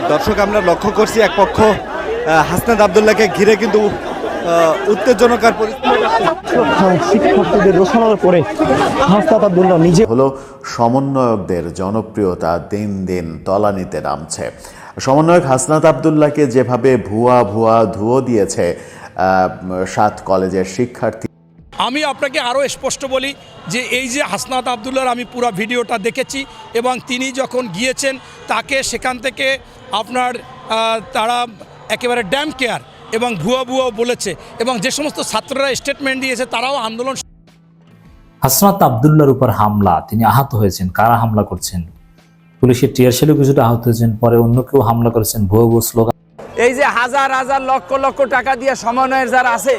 দর্শক আমরা লক্ষ্য করছি এক পক্ষ হাসনাত আব্দুল্লাহকে ঘিরে কিন্তু উত্তেজনকার শিক্ষার্থীদের রোষানোর পরে হাসনাত আব্দুল্লাহ নিজে হলো সমন্বয়কদের জনপ্রিয়তা দিন দিন তলানিতে নামছে। সমন্বয়ক হাসনাত আব্দুল্লাহকে যেভাবে ভুয়া ধুয়ো দিয়েছে 7 কলেজের শিক্ষার্থী। আমি আপনাকে আরও স্পষ্ট বলি যে এই যে হাসনাত আব্দুল্লাহর আমি পুরো ভিডিওটা দেখেছি এবং তিনি যখন গিয়েছেন তাকে সেখান থেকে আপনার তারা একেবারে ড্যাম কেয়ার এবং ভুয়া বলেছে এবং যে সমস্ত ছাত্ররা স্টেটমেন্ট দিয়েছে তারাও আন্দোলন। হাসনাত আব্দুল্লাহর উপর হামলা, তিনি আহত হয়েছেন। কারা হামলা করছেন? পুলিশের টিয়ার শেলে কিছুটা আহত হয়েছেন, পরে অন্য কেউ হামলা করেছেন ভুয়া স্লোগান। এই যে হাজার হাজার লক্ষ লক্ষ টাকা দিয়ে সমন্বয়ের যারা আছে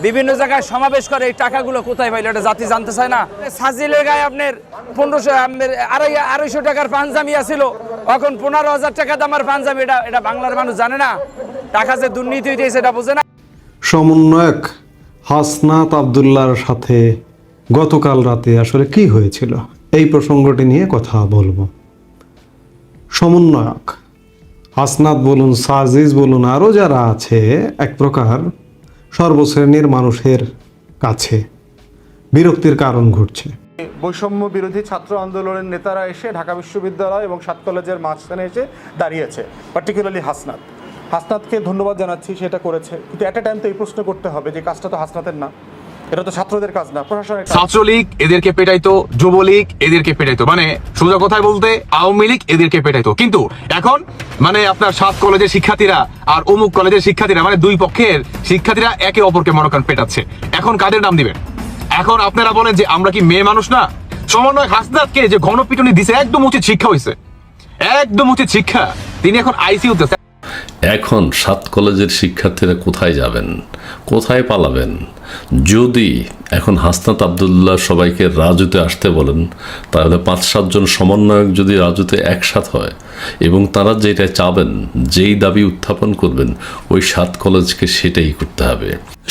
বিভিন্ন জায়গায় সমাবেশ করে, এই টাকাগুলো কোথায় পাইল এটা জাতি জানতে চায় না। সাজিলের গায়ে আপনার 250 টাকার পাঞ্জামি আছিল, এখন 15,000 টাকা দামের পাঞ্জামি। এটা বাংলার মানুষ জানে না, টাকা যে দুর্নীতি হইতেছে এটা বোঝে না। সমন্বয়ক হাসনাত আব্দুল্লাহর সাথে গতকাল রাতে আসলে কি হয়েছিল এই প্রসঙ্গটি নিয়ে কথা বলবো। সমন্বয়ক হাসনাত বলুন, সাজিজ বলুন, আরও যারা আছে এক প্রকার সর্বশ্রেণীর মানুষের কাছে বিরক্তির কারণ ঘটছে। বৈষম্য বিরোধী ছাত্র আন্দোলনের নেতারা এসে ঢাকা বিশ্ববিদ্যালয় এবং 7 কলেজের মাঝখানে এসে দাঁড়িয়েছে, পার্টিকুলারলি হাসনাতকে ধন্যবাদ জানাচ্ছি, সেটা করেছে। কিন্তু একটা টাইম তো এই প্রশ্ন করতে হবে যে কাজটা তো হাসনাতের না, এটা তো ছাত্রদের কাজ না, প্রশাসনের। ছাত্রলীগ এদেরকে পেটাইতো, যুবলীগ এদেরকে পেটাইতো, মানে সোজা কথায় বলতে আওয়ামী লীগ এদেরকে পেটাইতো। কিন্তু এখন মানে আপনার 7 কলেজের শিক্ষার্থীরা আর অমুক কলেজের শিক্ষার্থীরা, মানে দুই পক্ষের শিক্ষার্থীরা একে অপরকে মনে করেন পেটাচ্ছে। এখন কাদের নাম দিবেন? এখন আপনারা বলেন যে আমরা কি মেয়ে মানুষ না? সমন্বয় হাসনাতকে যে গণপিটুনি দিছে একদম উচিত শিক্ষা হয়েছে, একদম উচিত শিক্ষা। তিনি এখন আইসিইউতে। এখন 7 কলেজের শিক্ষার্থীরা কোথায় যাবেন, কোথায় পালাবেন? যদি এখন হাসনাত আব্দুল্লাহ সবাইকে রাজুতে আসতে বলেন, তাহলে 5-7 জন সমন্বয়ক যদি রাজুতে একসাথ হয় এবং তারা যেটা চাবেন, যেই দাবি উত্থাপন করবেন, ওই 7 কলেজকে সেটাই করতে হবে।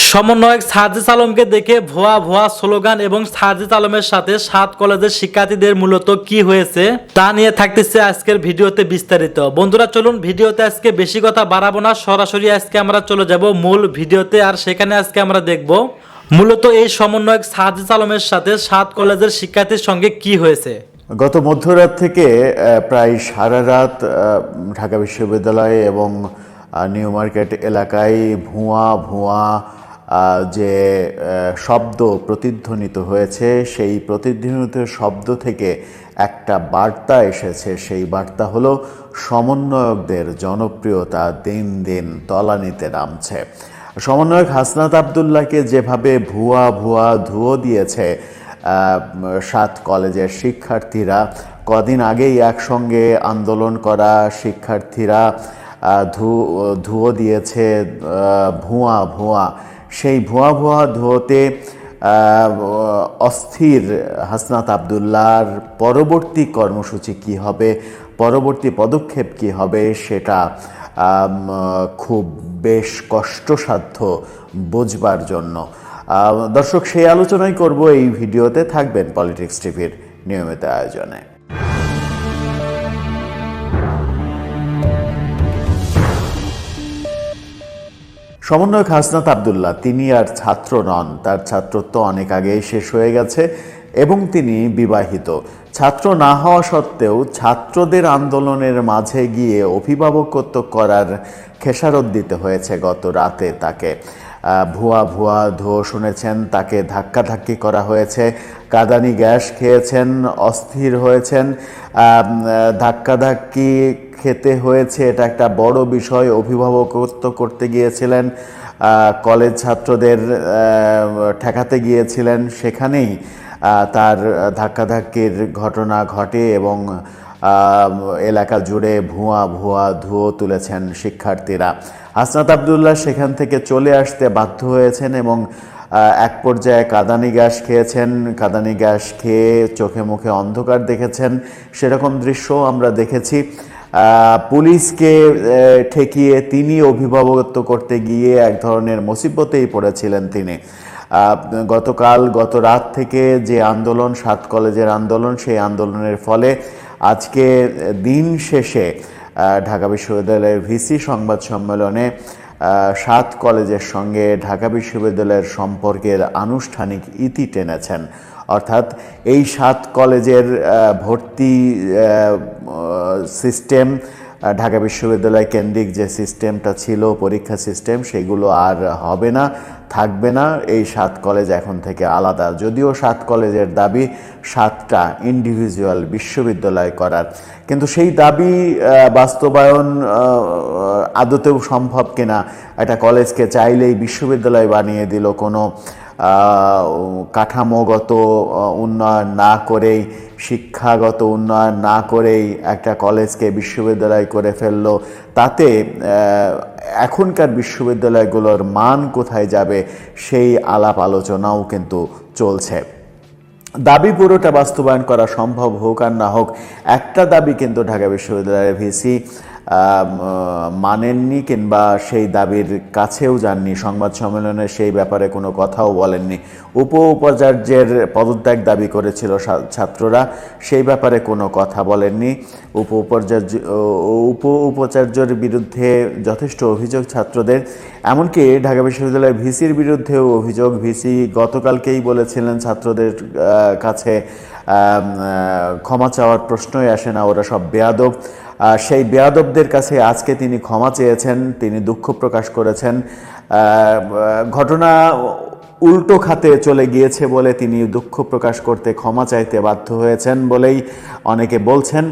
সমন্বয়ক সাজিদ আলমকে দেখে ভুয়া স্লোগান এবং সাজিদ আলমের সাথে 7 কলেজের শিক্ষার্থীদের মূলত কি হয়েছে তা নিয়ে থাকতেছে আজকের ভিডিওতে বিস্তারিত। বন্ধুরা চলুন ভিডিওতে আজকে বেশি কথা বাড়াবো না, সরাসরি আজকে আমরা চলে যাব মূল ভিডিওতে। আর সেখানে আজকে আমরা দেখব মূলত এই সমন্বয়ক সাজিদ আলমের সাথে 7 কলেজের শিক্ষার্থীর সঙ্গে কি হয়েছে। গত মধ্যরাত থেকে প্রায় সারা রাত ঢাকা বিশ্ববিদ্যালয় এবং নিউ মার্কেট এলাকায় ভুয়া যে শব্দ প্রতিধ্বনিত হয়েছে, সেই প্রতিধ্বনিত শব্দ থেকে একটা বার্তা এসেছে। সেই বার্তা হলো সমন্বয়কদের জনপ্রিয়তা দিন দিন তলানিতে নামছে। সমন্বয়ক হাসনাত আব্দুল্লাহকে যেভাবে ভুয়া ধুয়ো দিয়েছে 7 কলেজের শিক্ষার্থীরা, কদিন আগেই একসঙ্গে আন্দোলন করা শিক্ষার্থীরা ধুয়ো দিয়েছে ভুয়া। সেই ভুয়া ধুয়োতে অস্থির হাসনাত আব্দুল্লাহর পরবর্তী কর্মসূচি কি হবে, পরবর্তী পদক্ষেপ কি হবে, সেটা খুব বেশ কষ্টসাধ্য বুঝবার জন্য। দর্শক, সেই আলোচনাই করব এই ভিডিওতে। থাকবেন পলিটিক্স টিভির নিয়মিত আয়োজনে। সমন্বয়ক হাসনাত আব্দুল্লাহ তিনি আর ছাত্র নন, তার ছাত্রত্ব অনেক আগেই শেষ হয়ে গেছে এবং তিনি বিবাহিত। ছাত্র না হওয়া সত্ত্বেও ছাত্রদের আন্দোলনের মাঝে গিয়ে অভিভাবকত্ব করার খেসারত দিতে হয়েছে গত রাতে তাকে। ভুয়া ধোঁ শুনেছেন, তাকে ধাক্কাধাক্কি করা হয়েছে, কাঁদানি গ্যাস খেয়েছেন, অস্থির হয়েছেন, ধাক্কাধাক্কি খেতে হয়েছে, এটা একটা বড় বিষয়। অভিভাবকত্ব করতে গিয়েছিলেন, কলেজ ছাত্রদের ঠেকাতে গিয়েছিলেন, সেখানেই তার ধাক্কাধাক্কির ঘটনা ঘটে এবং এলাকা জুড়ে ভুয়া ধুয়ো তুলেছেন শিক্ষার্থীরা। হাসনাত আব্দুল্লাহ সেখান থেকে চলে আসতে বাধ্য হয়েছেন এবং এক পর্যায়ে কাঁদানি গ্যাস খেয়েছেন। কাঁদানি গ্যাস খেয়ে চোখে মুখে অন্ধকার দেখেছেন, সেরকম দৃশ্যও আমরা দেখেছি। পুলিশকে ঠেকিয়ে তিনি অভিভাবকত্ব করতে গিয়ে এক ধরনের মুসিবতেই পড়েছিলেন তিনি। গত রাত থেকে যে আন্দোলন, 7 কলেজের আন্দোলন, সেই আন্দোলনের ফলে আজকে দিন শেষে ঢাকা বিশ্ববিদ্যালয়ের ভিসি সংবাদ সম্মেলনে 7 কলেজের সঙ্গে ঢাকা বিশ্ববিদ্যালয়ের সম্পর্কের আনুষ্ঠানিক ইতি টেনেছেন। অর্থাৎ এই 7 কলেজের ভর্তি সিস্টেম, ঢাকা বিশ্ববিদ্যালয় কেন্দ্রিক যে সিস্টেমটা ছিল পরীক্ষা সিস্টেম, সেগুলো আর হবে না, থাকবে না। এই 7 কলেজ এখন থেকে আলাদা। যদিও 7 কলেজের দাবি 7টা ইন্ডিভিজুয়াল বিশ্ববিদ্যালয় করার, কিন্তু সেই দাবি বাস্তবায়ন আদতেও সম্ভব কিনা, একটা কলেজকে চাইলেই বিশ্ববিদ্যালয় বানিয়ে দিল কোনো কাঠামোগত উন্নয়ন না করেই, শিক্ষাগত উন্নয়ন না করেই একটা কলেজকে বিশ্ববিদ্যালয় করে ফেললো, তাতে এখনকার বিশ্ববিদ্যালয়গুলোর মান কোথায় যাবে সেই আলাপ আলোচনাও কিন্তু চলছে। দাবি পুরোটা বাস্তবায়ন করা সম্ভব হোক আর না হোক, একটা দাবি কিন্তু ঢাকা বিশ্ববিদ্যালয়ের ভিসি মানেননি কিংবা সেই দাবির কাছেও যাননি। সংবাদ সম্মেলনে সেই ব্যাপারে কোনো কথাও বলেননি। উপাচার্যের পদত্যাগ দাবি করেছিল ছাত্ররা, সেই ব্যাপারে কোনো কথা বলেননি। উপাচার্যের বিরুদ্ধে যথেষ্ট অভিযোগ ছাত্রদের, এমনকি ঢাকা বিশ্ববিদ্যালয়ের ভিসির বিরুদ্ধেও অভিযোগ। ভিসি গতকালকেই বলেছিলেন ছাত্রদের কাছে ক্ষমা চাওয়ার প্রশ্নই আসে না, ওরা সব বেয়াদব। সেই বেয়াদবদের কাছে আজকে তিনি ক্ষমা চেয়েছেন, তিনি দুঃখ প্রকাশ করেছেন। ঘটনা উল্টো খাতে চলে গিয়েছে বলে তিনি দুঃখ প্রকাশ করতে ক্ষমা চাইতে বাধ্য হয়েছেন বলেই অনেকে বলছেন।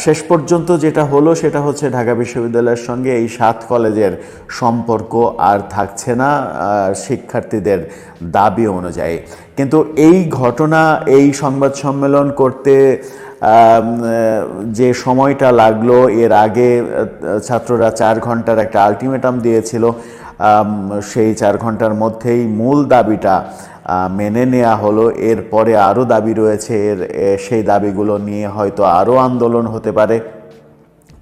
শেষ পর্যন্ত যেটা হলো সেটা হচ্ছে ঢাকা বিশ্ববিদ্যালয়ের সঙ্গে এই 7 কলেজের সম্পর্ক আর থাকছে না শিক্ষার্থীদের দাবি অনুযায়ী। কিন্তু এই ঘটনা, এই সংবাদ সম্মেলন করতে যে সময়টা লাগলো, এর আগে ছাত্ররা 4 ঘন্টার একটা আলটিমেটাম দিয়েছিল, সেই 4 ঘন্টার মধ্যেই মূল দাবিটা মেনে নেওয়া হলো। এরপরে আরও দাবি রয়েছে, সেই দাবিগুলো নিয়ে হয়তো আরও আন্দোলন হতে পারে।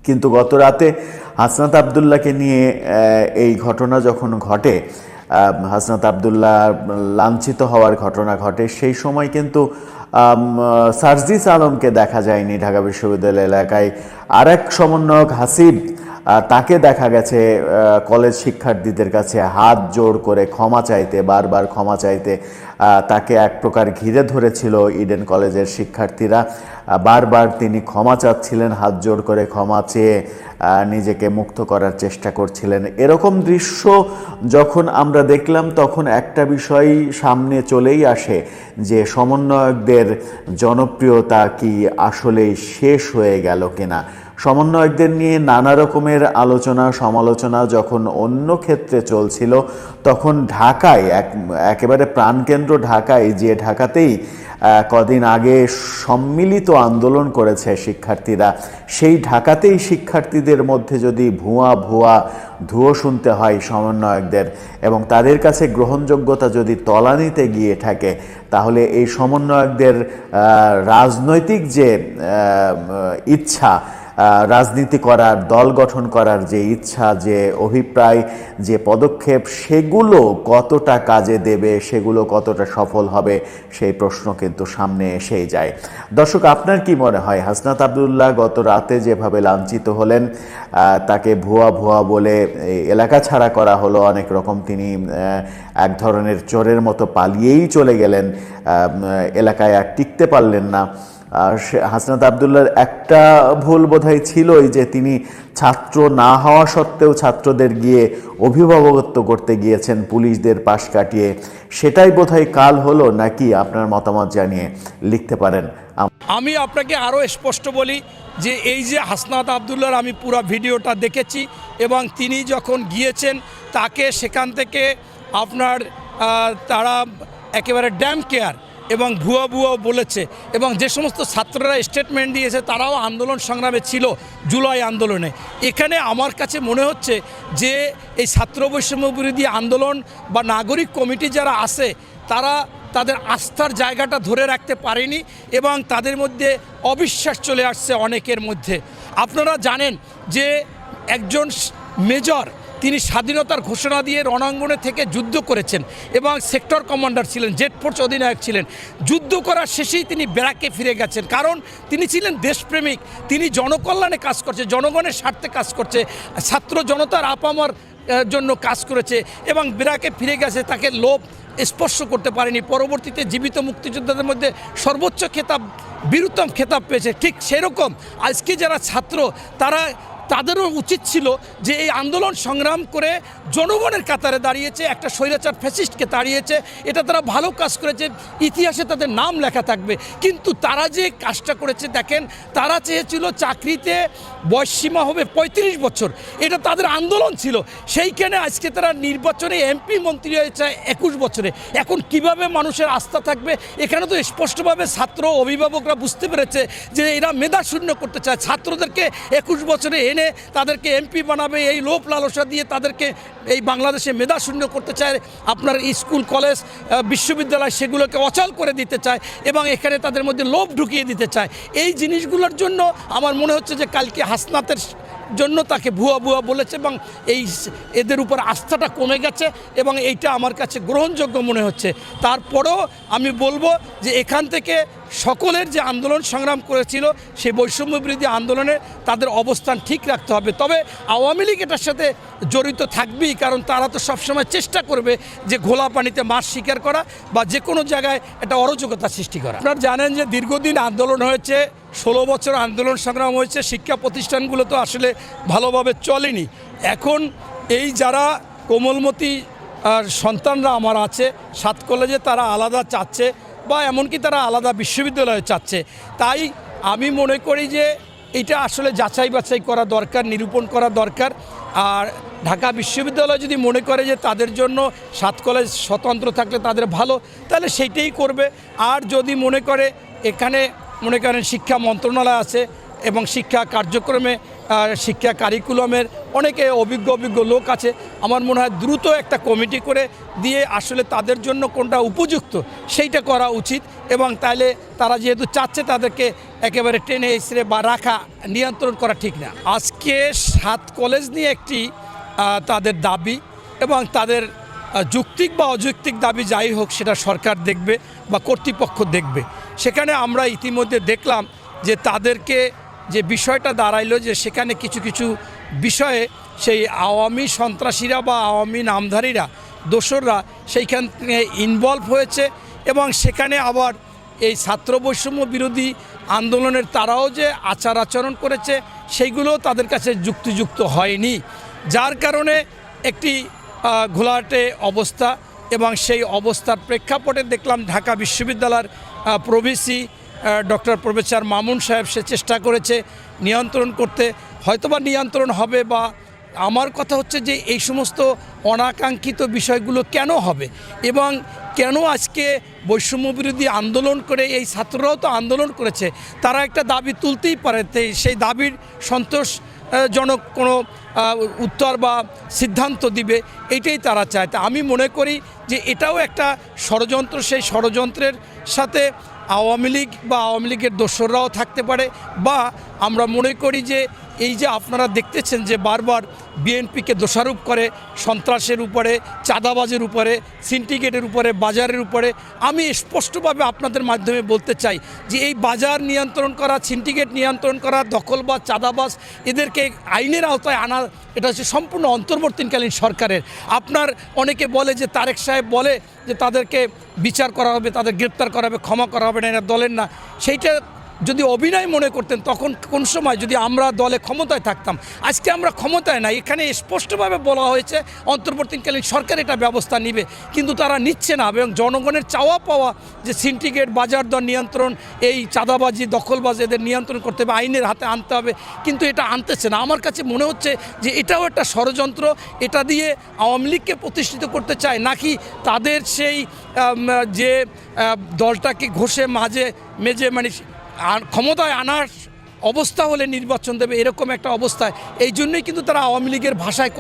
কিন্তু গত রাতে হাসনাত আবদুল্লাহকে নিয়ে এই ঘটনা যখন ঘটে, হাসনাত আবদুল্লাহ লাঞ্ছিত হওয়ার ঘটনা ঘটে, সেই সময় কিন্তু সার্জিস আলমকে দেখা যায়নি ঢাকা বিশ্ববিদ্যালয় এলাকায়। আরেক সমন্বয়ক হাসিব, তাকে দেখা গেছে কলেজ শিক্ষার্থীদের কাছে হাত জোড় করে ক্ষমা চাইতে, বারবার ক্ষমা চাইতে। তাকে এক প্রকার ঘিরে ধরেছিল ইডেন কলেজের শিক্ষার্থীরা, বারবার তিনি ক্ষমা চাচ্ছিলেন, হাত জোড় করে ক্ষমা চেয়ে নিজেকে মুক্ত করার চেষ্টা করছিলেন। এরকম দৃশ্য যখন আমরা দেখলাম, তখন একটা বিষয় সামনে চলেই আসে যে সমন্বয়কদের জনপ্রিয়তা কি আসলেই শেষ হয়ে গেল কিনা। সমন্বয়কদের নিয়ে নানা রকমের আলোচনা সমালোচনা যখন অন্য ক্ষেত্রে চলছিল, তখন ঢাকায় একেবারে প্রাণকেন্দ্র ঢাকায়, যে ঢাকাতেই কদিন আগে সম্মিলিত আন্দোলন করেছে শিক্ষার্থীরা, সেই ঢাকাতেই শিক্ষার্থীদের মধ্যে যদি ভুয়া ধুয়ো শুনতে হয় সমন্বয়কদের এবং তাদের কাছে গ্রহণযোগ্যতা যদি তলানিতে গিয়ে থাকে, তাহলে এই সমন্বয়কদের রাজনৈতিক যে ইচ্ছা, রাজনীতি করার, দল গঠন করার যে ইচ্ছা, যে অভিপ্রায়, যে পদক্ষেপ, সেগুলো কতটা কাজে দেবে, সেগুলো কতটা সফল হবে, সেই প্রশ্ন কিন্তু সামনে এসেই যায়। দর্শক, আপনার কি মনে হয় হাসনাত আবদুল্লাহ গত রাতে যেভাবে লাঞ্ছিত হলেন, তাকে ভুয়া বলে এলাকা ছাড়া করা হলো অনেক রকম, তিনি এক ধরনের চোরের মতো পালিয়েই চলে গেলেন, এলাকায় আর টিকতে পারলেন না। হাসনাত আবদুল্লাহর একটা ভুল বোধহয় ছিলই যে তিনি ছাত্র না হওয়া সত্ত্বেও ছাত্রদের গিয়ে অভিভাবকত্ব করতে গিয়েছেন পুলিশদের পাশ কাটিয়ে। সেটাই বোধহয় কাল হলো নাকি? আপনার মতামত জানিয়ে লিখতে পারেন। আমি আপনাকে আরও স্পষ্ট বলি যে এই যে হাসনাত আবদুল্লাহর আমি পুরো ভিডিওটা দেখেছি এবং তিনি যখন গিয়েছেন তাকে সেখান থেকে আপনার তারা একেবারে ড্যাম কেয়ার এবং ভুয়া বলেছে এবং যে সমস্ত ছাত্ররা স্টেটমেন্ট দিয়েছে তারাও আন্দোলন সংগ্রামে ছিল জুলাই আন্দোলনে। এখানে আমার কাছে মনে হচ্ছে যে এই ছাত্র বৈষম্য বিরোধী আন্দোলন বা নাগরিক কমিটি যারা আছে তারা তাদের আস্থার জায়গাটা ধরে রাখতে পারেনি এবং তাদের মধ্যে অবিশ্বাস চলে আসছে অনেকের মধ্যে। আপনারা জানেন যে একজন মেজর তিনি স্বাধীনতার ঘোষণা দিয়ে রণাঙ্গনে থেকে যুদ্ধ করেছেন এবং সেক্টর কমান্ডার ছিলেন, জেড ফোর্স অধিনায়ক ছিলেন। যুদ্ধ করার শেষেই তিনি ব্যারাকে ফিরে গেছেন, কারণ তিনি ছিলেন দেশপ্রেমিক, তিনি জনকল্যাণে কাজ করছে, জনগণের স্বার্থে কাজ করছে, ছাত্র জনতার আপামর জন্য কাজ করেছে এবং ব্যারাকে ফিরে গেছে। তাকে লোভ স্পর্শ করতে পারেনি। পরবর্তীতে জীবিত মুক্তিযোদ্ধাদের মধ্যে সর্বোচ্চ খেতাব, বীরুত্তম খেতাব পেয়েছে। ঠিক সেরকম আজকে যারা ছাত্র, তাদেরও উচিত ছিল যে এই আন্দোলন সংগ্রাম করে জনগণের কাতারে দাঁড়িয়েছে, একটা স্বৈরাচার ফ্যাসিস্টকে তাড়িয়েছে, এটা তারা ভালো কাজ করেছে, ইতিহাসে তাদের নাম লেখা থাকবে। কিন্তু তারা যে কাজটা করেছে দেখেন, তারা চেয়েছিল চাকরিতে বয়সসীমা হবে ৩৫ বছর, এটা তাদের আন্দোলন ছিল। সেইখানে আজকে তারা নির্বাচনে এমপি মন্ত্রী হয়েছে ২১ বছরে। এখন কিভাবে মানুষের আস্থা থাকবে? এখানে তো স্পষ্টভাবে ছাত্র অভিভাবকরা বুঝতে পেরেছে যে এরা মেধা শূন্য করতে চায়। ছাত্রদেরকে ২১ বছরে এনে তাদেরকে এমপি বানাবে, এই লোভ লালসা দিয়ে তাদেরকে এই বাংলাদেশে মেধা শূন্য করতে চায়। আপনার স্কুল, কলেজ, বিশ্ববিদ্যালয় সেগুলোকে অচল করে দিতে চায় এবং এখানে তাদের মধ্যে লোভ ঢুকিয়ে দিতে চায়। এই জিনিসগুলোর জন্য আমার মনে হচ্ছে যে কালকে হাসনাতের জন্য তাকে ভুয়া বলেছে এবং এদের উপর আস্থাটা কমে গেছে এবং এইটা আমার কাছে গ্রহণযোগ্য মনে হচ্ছে। তারপরেও আমি বলবো যে এখান থেকে সকলের যে আন্দোলন সংগ্রাম করেছিল সেই বৈষম্য বিরোধী আন্দোলনে তাদের অবস্থান ঠিক রাখতে হবে। তবে আওয়ামী লীগ এটার সাথে জড়িত থাকবেই, কারণ তারা তো সবসময় চেষ্টা করবে যে ঘোলা পানিতে মাছ শিকার করা বা যে কোনো জায়গায় একটা অরাজকতা সৃষ্টি করা। আপনারা জানেন যে দীর্ঘদিন আন্দোলন হয়েছে, 16 বছর আন্দোলন সংগ্রাম হয়েছে, শিক্ষা প্রতিষ্ঠানগুলো তো আসলে ভালোভাবে চলেনি। এখন এই যারা কোমলমতি সন্তানরা আমার আছে 7 কলেজে, তারা আলাদা চাচ্ছে বা এমনকি তারা আলাদা বিশ্ববিদ্যালয়ে চাচ্ছে। তাই আমি মনে করি যে এটা আসলে যাচাই বাছাই করা দরকার, নিরূপণ করা দরকার। আর ঢাকা বিশ্ববিদ্যালয় যদি মনে করে যে তাদের জন্য 7 কলেজ স্বতন্ত্র থাকলে তাদের ভালো, তাহলে সেইটাই করবে। আর যদি মনে করে এখানে মনে করেন শিক্ষা মন্ত্রণালয় আছে এবং শিক্ষা কার্যক্রমে, শিক্ষা কারিকুলামের অনেকে অভিজ্ঞ লোক আছে, আমার মনে হয় দ্রুত একটা কমিটি করে দিয়ে আসলে তাদের জন্য কোনটা উপযুক্ত সেইটা করা উচিত। এবং তাইলে তারা যেহেতু চাচ্ছে তাদেরকে একেবারে টেনে এসে বা রাখা, নিয়ন্ত্রণ করা ঠিক না। আজকে 7 কলেজ নিয়ে একটি তাদের দাবি এবং তাদের যৌক্তিক বা অযৌক্তিক দাবি যাই হোক সেটা সরকার দেখবে বা কর্তৃপক্ষ দেখবে। সেখানে আমরা ইতিমধ্যে দেখলাম যে তাদেরকে যে বিষয়টা দাঁড়াইলো যে সেখানে কিছু বিষয়ে সেই আওয়ামী সন্ত্রাসীরা বা আওয়ামী নামধারীরা, দোসররা সেইখানে ইনভলভ হয়েছে এবং সেখানে আবার এই ছাত্র বৈষম্য বিরোধী আন্দোলনের তারাও যে আচরণ করেছে সেইগুলো তাদের কাছে যুক্তিযুক্ত হয়নি, যার কারণে একটি ঘোলাটে অবস্থা। এবং সেই অবস্থার প্রেক্ষাপটে দেখলাম ঢাকা বিশ্ববিদ্যালয়ের প্রভিসি ডক্টর প্রফেসর মামুন সাহেব সে চেষ্টা করেছে নিয়ন্ত্রণ করতে, হয়তোবা নিয়ন্ত্রণ হবে। বা আমার কথা হচ্ছে যে এই সমস্ত অনাকাঙ্ক্ষিত বিষয়গুলো কেন হবে এবং কেন আজকে বৈষম্য বিরোধী আন্দোলন করে এই ছাত্ররাও তো আন্দোলন করেছে, তারা একটা দাবি তুলতেই পারে, সেই দাবির সন্তোষজনক কোনো উত্তর বা সিদ্ধান্ত দিবে, এইটাই তারা চায়। তা আমি মনে করি যে এটাও একটা ষড়যন্ত্র, সেই ষড়যন্ত্রের সাথে আওয়ামী লীগ বা আওয়ামী লীগের দোসররাও থাকতে পারে। বা আমরা মনে করি যে এই যে আপনারা দেখতেছেন যে বারবার বিএনপিকে দোষারোপ করে সন্ত্রাসের উপরে, চাঁদাবাজের উপরে, সিন্ডিকেটের উপরে, বাজারের উপরে, আমি স্পষ্টভাবে আপনাদের মাধ্যমে বলতে চাই যে এই বাজার নিয়ন্ত্রণ করা, সিন্ডিকেট নিয়ন্ত্রণ করা, দখলবাজ, চাঁদাবাজ এদেরকে আইনের আওতায় আনা, এটা হচ্ছে সম্পূর্ণ অন্তর্বর্তীকালীন সরকারের। আপনার অনেকে বলে যে তারেক সাহেব বলে যে তাদেরকে বিচার করা হবে, তাদের গ্রেপ্তার করা হবে, ক্ষমা করা হবে না, এরা দলের না। সেইটা যদি অভিনয় মনে করতেন তখন কোন সময় যদি আমরা দলে ক্ষমতায় থাকতাম। আজকে আমরা ক্ষমতায় নাই, এখানে স্পষ্টভাবে বলা হয়েছে অন্তর্বর্তীকালীন সরকার এটা ব্যবস্থা নেবে, কিন্তু তারা নিচ্ছে না। এবং জনগণের চাওয়া পাওয়া যে সিন্ডিকেট, বাজার দর নিয়ন্ত্রণ, এই চাঁদাবাজি, দখলবাজি এদের নিয়ন্ত্রণ করতে হবে, আইনের হাতে আনতে হবে, কিন্তু এটা আনতেছে না। আমার কাছে মনে হচ্ছে যে এটাও একটা ষড়যন্ত্র, এটা দিয়ে আওয়ামী লীগকে প্রতিষ্ঠিত করতে চায়, নাকি তাদের সেই যে দলটাকে ঘষে মেজে মানে ক্ষমতায় আনার অবস্থা হলে নির্বাচন দেবে, এরকম একটা অবস্থায়। এই জন্যই কিন্তু তারা আওয়ামী লীগের ভাষায়।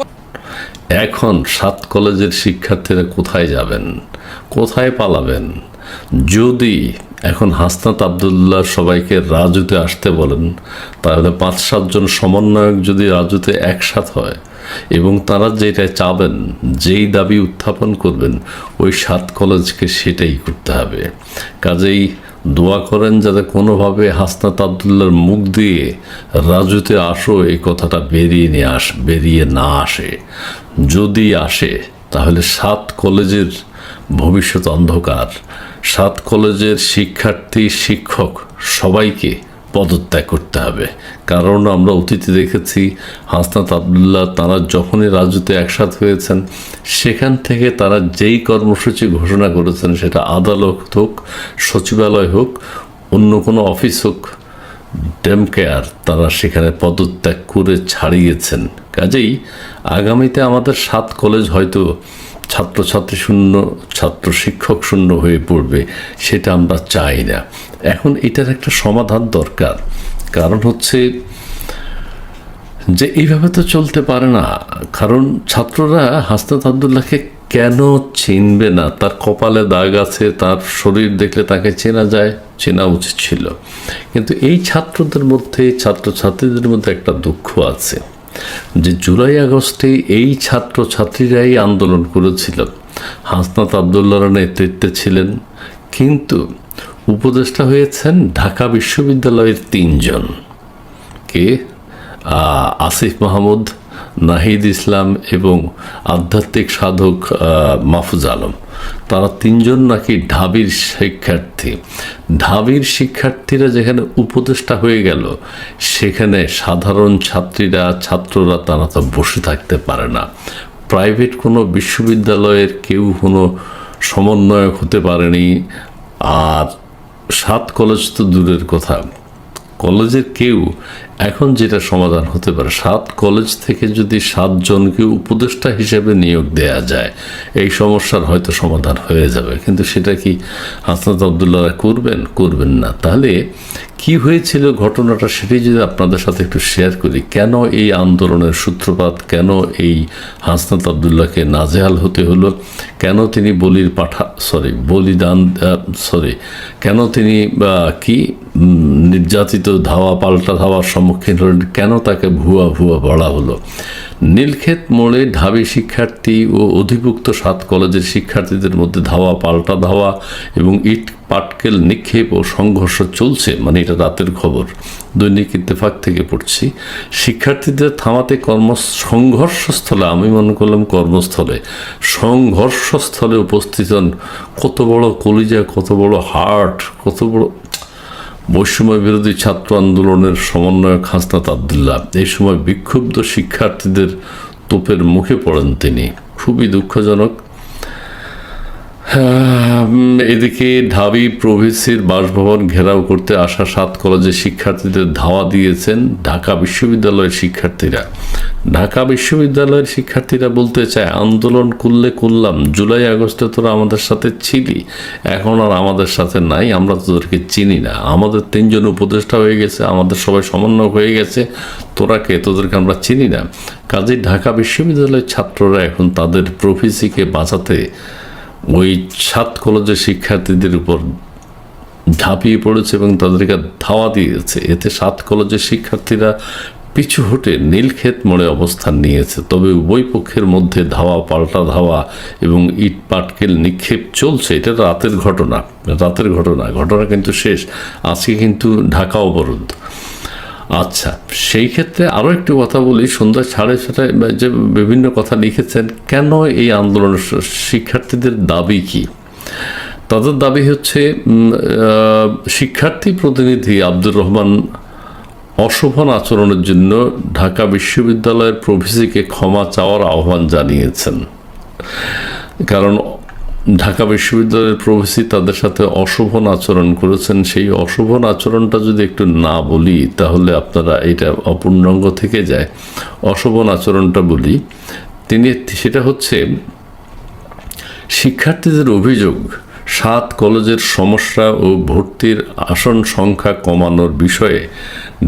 এখন 7 কলেজের শিক্ষার্থীরা কোথায় যাবেন, কোথায় পালাবেন? যদি এখন হাসনাত আবদুল্লাহ সবাইকে রাজুতে আসতে বলেন, তাহলে 5-7 জন সমন্বয়ক যদি রাজুতে একসাথ হয় এবং তারা যেটা চাবেন, যেই দাবি উত্থাপন করবেন, ওই 7 কলেজকে সেটাই করতে হবে। কাজেই দোয়া করেন যাতে কোনোভাবে হাসনাত আবদুল্লাহর মুখ দিয়ে রাজুতে আসো এই কথাটা বেরিয়ে না আসে। যদি আসে তাহলে 7 কলেজের ভবিষ্যৎ অন্ধকার। 7 কলেজের শিক্ষার্থী, শিক্ষক সবাইকে পদত্যাগ করতে হবে। কারণ আমরা অতীতে দেখেছি হাসনাত আবদুল্লাহ তারা যখনই রাজুতে একসাথ হয়েছেন, সেখান থেকে তারা যেই কর্মসূচি ঘোষণা করেছেন, সেটা আদালত হোক, সচিবালয় হোক, অন্য কোনো অফিস হোক, ডেম কেয়ার, তারা সেখানে পদত্যাগ করে ছাড়িয়েছেন। কাজেই আগামীতে আমাদের 7 কলেজ হয়তো ছাত্রছাত্রী শূন্য, ছাত্র শিক্ষক শূন্য হয়ে পড়বে, সেটা আমরা চাই না। এখন এটার একটা সমাধান দরকার। কারণ হচ্ছে যে এইভাবে তো চলতে পারে না। কারণ ছাত্ররা হাসনাত আবদুল্লাহকে কেন চিনবে না? তার কপালে দাগ আছে, তার শরীর দেখলে তাকে চেনা যায়, চেনা উচিত ছিল। কিন্তু এই ছাত্রদের মধ্যে, ছাত্রছাত্রীদের মধ্যে একটা দুঃখ আছে যে জুলাই আগস্টে এই ছাত্রছাত্রীরাই আন্দোলন করেছিল, হাসনাত আবদুল্লাহর নেতৃত্বে ছিলেন, কিন্তু উপদেষ্টা হয়েছেন ঢাকা বিশ্ববিদ্যালয়ের 3 জন, কে? আসিফ মাহমুদ, নাহিদ ইসলাম এবং আধ্যাত্মিক সাধক মাহফুজ আলম। তারা 3 জন নাকি ঢাবির শিক্ষার্থী। ঢাবির শিক্ষার্থীরা যেখানে উপদেষ্টা হয়ে গেল, সেখানে সাধারণ ছাত্ররা তারা তো বসে থাকতে পারে না। প্রাইভেট কোনো বিশ্ববিদ্যালয়ের কেউ কোনো সমন্বয়ক হতে পারেনি। আর 7 কলেজ তো দূরের কথা, কলেজের কেউ এখন যেটা সমাধান হতে পারে, 7 কলেজ থেকে যদি 7 জনকে উপদেষ্টা হিসেবে নিয়োগ দেয়া যায়, এই সমস্যার হয়তো সমাধান হয়ে যাবে। কিন্তু সেটা কি হাসনাত আবদুল্লাহরা করবেন না। তাহলে কি হয়েছিল ঘটনাটা, সেটাই যদি আপনাদের সাথে একটু শেয়ার করি। কেন এই আন্দোলনের সূত্রপাত, কেন এই হাসনাত আবদুল্লাহকে নাজেহাল হতে হলো, কেন তিনি কেন তিনি নির্যাতিত, পাল্টা ধাওয়ার সম্মুখীন হলেন, কেন তাকে ভুয়া বলা হলো। নীলক্ষেত মোড়ে ঢাবি শিক্ষার্থী ও অধিভুক্ত 7 কলেজের শিক্ষার্থীদের মধ্যে পাল্টা ধাওয়া এবং ইট পাটকেল নিক্ষেপ ও সংঘর্ষ চলছে। মানে এটা রাতের খবর, দৈনিক ইত্তেফাক থেকে পড়ছি। শিক্ষার্থীদের থামাতে সংঘর্ষস্থলে, আমি মনে করলাম কর্মস্থলে, সংঘর্ষস্থলে উপস্থিত হন কত বড় কলিজা, কত বড় হার্ট, কত বড় বৈষম্য বিরোধী ছাত্র আন্দোলনের সমন্বয়ক হাসনাত আবদুল্লাহ। এই সময় বিক্ষুব্ধ শিক্ষার্থীদের তোপের মুখে পড়েন তিনি। খুবই দুঃখজনক। এদিকে ঢাবি প্রভিসির বাসভবন ঘেরাও করতে আসা 7 কলেজের শিক্ষার্থীদের ধাওয়া দিয়েছেন ঢাকা বিশ্ববিদ্যালয়ের শিক্ষার্থীরা। ঢাকা বিশ্ববিদ্যালয়ের শিক্ষার্থীরা বলতে চায়, আন্দোলন করলাম, জুলাই আগস্টে তোরা আমাদের সাথে ছিলি, এখন আর আমাদের সাথে নাই, আমরা তোদেরকে চিনি না, আমাদের 3 জন উপদেষ্টা হয়ে গেছে, আমাদের সবাই সমন্বয় হয়ে গেছে, তোদেরকে আমরা চিনি না। কাজেই ঢাকা বিশ্ববিদ্যালয়ের ছাত্ররা এখন তাদের প্রভিসিকে বাঁচাতে ওই 7 কলেজের শিক্ষার্থীদের উপর ঝাঁপিয়ে পড়েছে এবং তাদেরকে ধাওয়া দিয়েছে। এতে 7 কলেজের শিক্ষার্থীরা পিছু হটে নীলক্ষেত মোড়ে অবস্থান নিয়েছে। তবে উভয় পক্ষের মধ্যে পাল্টা ধাওয়া এবং ইট পাটকেল নিক্ষেপ চলছে। এটা রাতের ঘটনা কিন্তু শেষ। আজকে কিন্তু ঢাকা অবরোধ। আচ্ছা, সেই ক্ষেত্রে আরও একটু কথা বলি। সন্ধ্যা 6:30 যে বিভিন্ন কথা লিখেছেন, কেন এই আন্দোলনের শিক্ষার্থীদের দাবি কি? তাদের দাবি হচ্ছে শিক্ষার্থী প্রতিনিধি আব্দুর রহমান অশোভন আচরণের জন্য ঢাকা বিশ্ববিদ্যালয়ের প্রভিসিকে ক্ষমা চাওয়ার আহ্বান জানিয়েছেন। কারণ ঢাকা বিশ্ববিদ্যালয়ের প্রভিসি তাদের সাথে অশোভন আচরণ করেছেন। সেই অশোভন আচরণটা যদি একটু না বলি, তাহলে আপনারা এটা অপূর্ণাঙ্গ থেকে যায়। অশোভন আচরণটা বলি, সেটা হচ্ছে শিক্ষার্থীদের অভিযোগ 7 কলেজের সমস্যা ও ভর্তির আসন সংখ্যা কমানোর বিষয়ে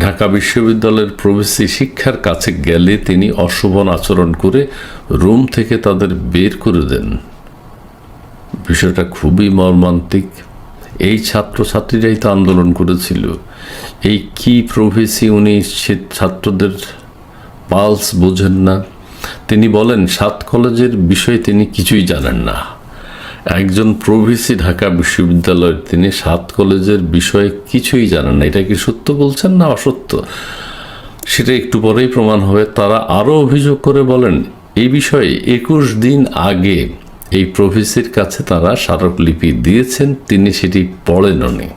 ঢাকা বিশ্ববিদ্যালয়ের প্রভিসি শিক্ষার কাছে গেলে তিনি অশোভন আচরণ করে রুম থেকে তাদের বের করে দেন। বিষয়টা খুবই মর্মান্তিক এই ছাত্রছাত্রীরাই তো আন্দোলন করেছিল। এই কি প্রভেসি, উনি ছাত্রদের পালস বোঝেন না। তিনি বলেন 7 কলেজের বিষয়ে তিনি কিছুই জানেন না। একজন প্রভিসি ঢাকা বিশ্ববিদ্যালয়ের, তিনি 7 কলেজের বিষয়ে কিছুই জানেন না। এটা কি সত্য বলছেন না অসত্য, সেটা একটু পরেই প্রমাণ হবে। তারা আরও অভিযোগ করে বলেন এই বিষয়ে 21 দিন আগে এই প্রভিসির কাছে তারা স্মারকলিপি দিয়েছেন, তিনি সেটি পড়েননি।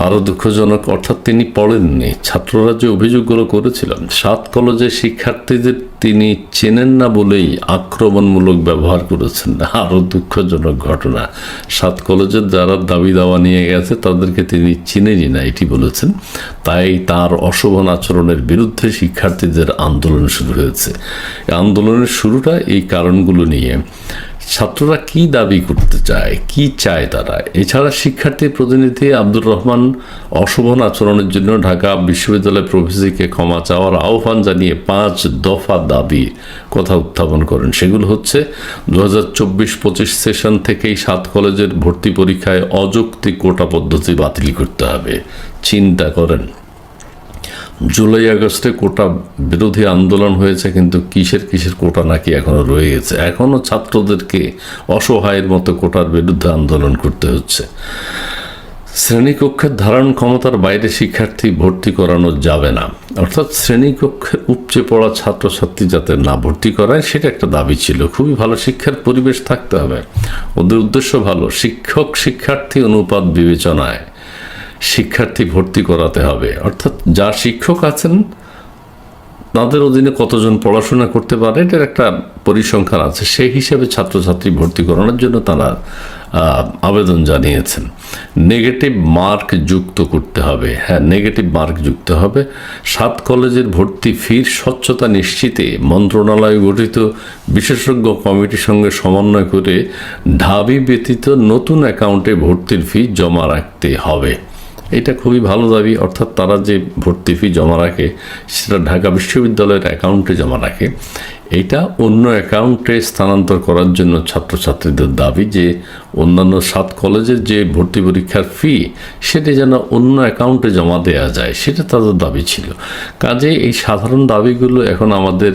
আরও দুঃখজনক, অর্থাৎ তিনি পড়েননি। ছাত্ররা যে অভিযোগগুলো করেছিলেন 7 কলেজের শিক্ষার্থীদের তিনি চেনেন না বলেই আক্রমণমূলক ব্যবহার করেছেন। আরও দুঃখজনক ঘটনা, 7 কলেজের যারা দাবি দাওয়া নিয়ে গেছে তাদেরকে তিনি চিনেনই না, এটি বলেছেন। তাই তার অশোভন আচরণের বিরুদ্ধে শিক্ষার্থীদের আন্দোলন শুরু হয়েছে। আন্দোলনের শুরুটা এই কারণগুলো নিয়ে। ছাত্ররা কি দাবি করতে চায়, কি চায় তারা? এছাড়া শিক্ষার্থী প্রতিনিধি আব্দুর রহমান অশোভন আচরণের জন্য ঢাকা বিশ্ববিদ্যালয় প্রভিসিকে ক্ষমা চাওয়ার আহ্বান জানিয়ে 5 দফা দাবি কথা উত্থাপন করেন। সেগুলো হচ্ছে 2024-25 সেশন থেকেই 7 কলেজের ভর্তি পরীক্ষায় অযৌক্তিক কোটা পদ্ধতি বাতিল করতে হবে। চিন্তা করেন, জুলাই আগস্টে কোটা বিরোধী আন্দোলন হয়েছে, কিন্তু কিসের কোটা নাকি এখনো রয়ে গেছে। এখনো ছাত্রদেরকে অসহায়ের মতো কোটার বিরুদ্ধে আন্দোলন করতে হচ্ছে। শ্রেণীকক্ষের ধারণ ক্ষমতার বাইরে শিক্ষার্থী ভর্তি করানো যাবে না, অর্থাৎ শ্রেণীকক্ষের উপচে পড়া ছাত্রছাত্রী যাতে না ভর্তি করায়, সেটা একটা দাবি ছিল। খুবই ভালো শিক্ষার পরিবেশ থাকতে হবে, ওদের উদ্দেশ্য ভালো। শিক্ষক শিক্ষার্থী অনুপাত বিবেচনায় শিক্ষার্থী ভর্তি করাতে হবে, অর্থাৎ যা শিক্ষক আছেন তাদের অধীনে কতজন পড়াশোনা করতে পারে এটার একটা পরিসংখ্যান আছে, সেই হিসেবে ছাত্রছাত্রী ভর্তি করানোর জন্য তারা আবেদন জানিয়েছেন। নেগেটিভ মার্ক যুক্ত করতে হবে, হ্যাঁ নেগেটিভ মার্ক যুক্ত হবে। 7 কলেজের ভর্তি ফির স্বচ্ছতা নিশ্চিতে মন্ত্রণালয় গঠিত বিশেষজ্ঞ কমিটির সঙ্গে সমন্বয় করে ঢাবি ব্যতীত নতুন অ্যাকাউন্টে ভর্তির ফি জমা রাখতে হবে। এটা খুবই ভালো দাবি, অর্থাৎ তারা যে ভর্তি ফি জমা রাখে সেটা ঢাকা বিশ্ববিদ্যালয়ের অ্যাকাউন্টে জমা রাখে। এটা অন্য অ্যাকাউন্টে স্থানান্তর করার জন্য ছাত্রছাত্রীদের দাবি যে অন্যান্য 7 কলেজের যে ভর্তি পরীক্ষার ফি সেটা যেন অন্য অ্যাকাউন্টে জমা দেওয়া যায়, সেটা তাদের দাবি ছিল। কাজে এই সাধারণ দাবিগুলো এখন আমাদের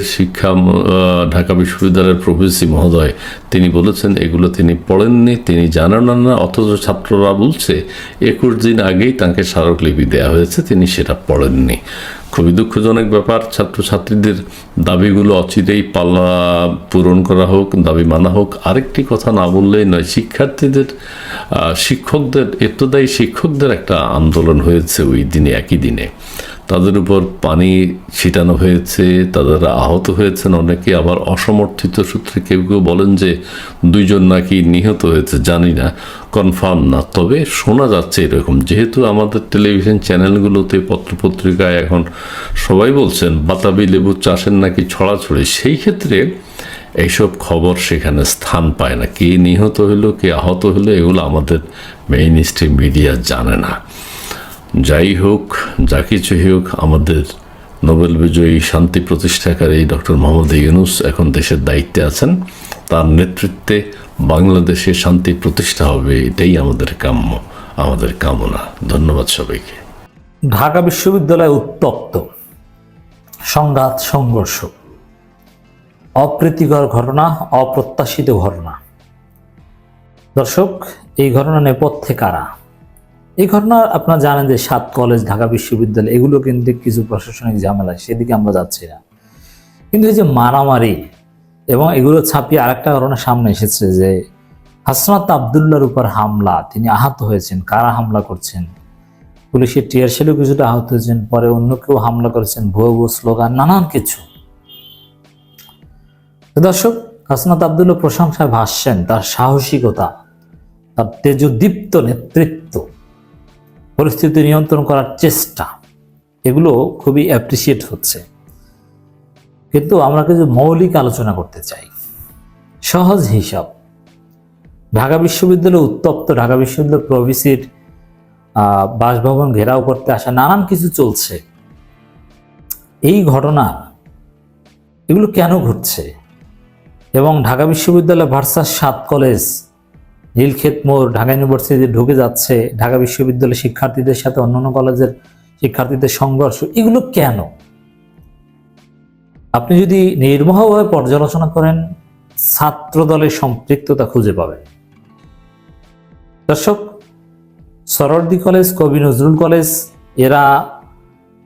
ঢাকা বিশ্ববিদ্যালয়ের প্রভিসি মহোদয় তিনি বলেছেন এগুলো তিনি পড়েননি, তিনি জানেন না, অথচ ছাত্ররা বলছে 21 দিন আগেই তাকে স্মারকলিপি দেওয়া হয়েছে, তিনি সেটা পড়েননি। খুবই দুঃখজনক ব্যাপার। ছাত্রছাত্রীদের দাবিগুলো অচিরেই পূরণ করা হোক, দাবি মানা হোক। আরেকটি কথা না বললেই নয়, শিক্ষকদের এতদায়ী শিক্ষকদের একটা আন্দোলন হয়েছে ওই দিনে, একই দিনে তাদের উপর পানি ছিটানো হয়েছে, তারা আহত হয়েছেন অনেকে। আবার অসমর্থিত সূত্রে কেউ বলেন যে 2 জন নাকি নিহত হয়েছে, জানি না, কনফার্ম না, তবে শোনা যাচ্ছে এরকম। যেহেতু আমাদের টেলিভিশন চ্যানেলগুলোতে পত্রপত্রিকায় এখন সবাই বলছেন বাতাবি লেবু চাষের নাকি ছড়াছড়ি, সেই ক্ষেত্রে এইসব খবর সেখানে স্থান পায় না। কে নিহত হলো, কে আহত হলো, এগুলো আমাদের মেইন স্ট্রিম মিডিয়া জানে না। যাই হোক, যা কিছু হোক, আমাদের নোবেল বিজয়ী শান্তি প্রতিষ্ঠাকারী ডক্টর মোহাম্মদ ইউনূস এখন দেশের দায়িত্বে আছেন, তার নেতৃত্বে বাংলাদেশে শান্তি প্রতিষ্ঠা হবে, এটাই আমাদের কাম্য, আমাদের কামনা। ধন্যবাদ সবাইকে। ঢাকা বিশ্ববিদ্যালয় উত্তপ্ত, সংঘাত সংঘর্ষ, অপ্রীতিকর ঘটনা, অপ্রত্যাশিত ঘটনা। দর্শক, এই ঘটনা নেপথ্যে কারা? এই ঘটনা আপনারা জানেন যে 7 কলেজ, ঢাকা বিশ্ববিদ্যালয়, এগুলো কিন্তু কিছু প্রশাসনিক ঝামেলা, সেদিকে আমরা যাচ্ছি না। কিন্তু এই যে মারামারি এবং এগুলো ছাপিয়ে আরেকটা ঘটনা সামনে এসেছে যে হাসনাত আবদুল্লাহর উপর হামলা, তিনি আহত হয়েছেন। কারা হামলা করছেন? পুলিশের টিয়ার শেলেও কিছুটা আহত হয়েছেন, পরে অন্য কেউ হামলা করেছেন, ভুয়ো স্লোগান, নানান কিছু। দর্শক, হাসনাত আবদুল্লাহ প্রশংসায় ভাসছেন, তার সাহসিকতা, তার তেজোদীপ্ত নেতৃত্ব, পরিস্থিতি নিয়ন্ত্রণ করার চেষ্টা, এগুলো খুবই অ্যাপ্রিসিয়েট হচ্ছে। কিন্তু আমরা কিছু মৌলিক আলোচনা করতে চাই। সহজ হিসাব, ঢাকা বিশ্ববিদ্যালয় উত্তপ্ত, ঢাকা বিশ্ববিদ্যালয় প্রভিসির বাসভবন ঘেরাও করতে আসা, নানান কিছু চলছে। এই ঘটনা এগুলো কেন ঘটছে? এবং ঢাকা বিশ্ববিদ্যালয় ভার্সাস 7 কলেজ, নীলক্ষেত মোড় ঢাকা ইউনিভার্সিটিতে ঢুকে যাচ্ছে, ঢাকা বিশ্ববিদ্যালয়ের শিক্ষার্থীদের সাথে অন্যান্য কলেজের শিক্ষার্থীদের সংঘর্ষ, এগুলো কেন? আপনি যদি নির্মোহভাবে পর্যালোচনা করেন ছাত্র দলের সম্পৃক্ততা খুঁজে পাবেন। দর্শক, সরোয়ার্দী কলেজ, কবি নজরুল কলেজ, এরা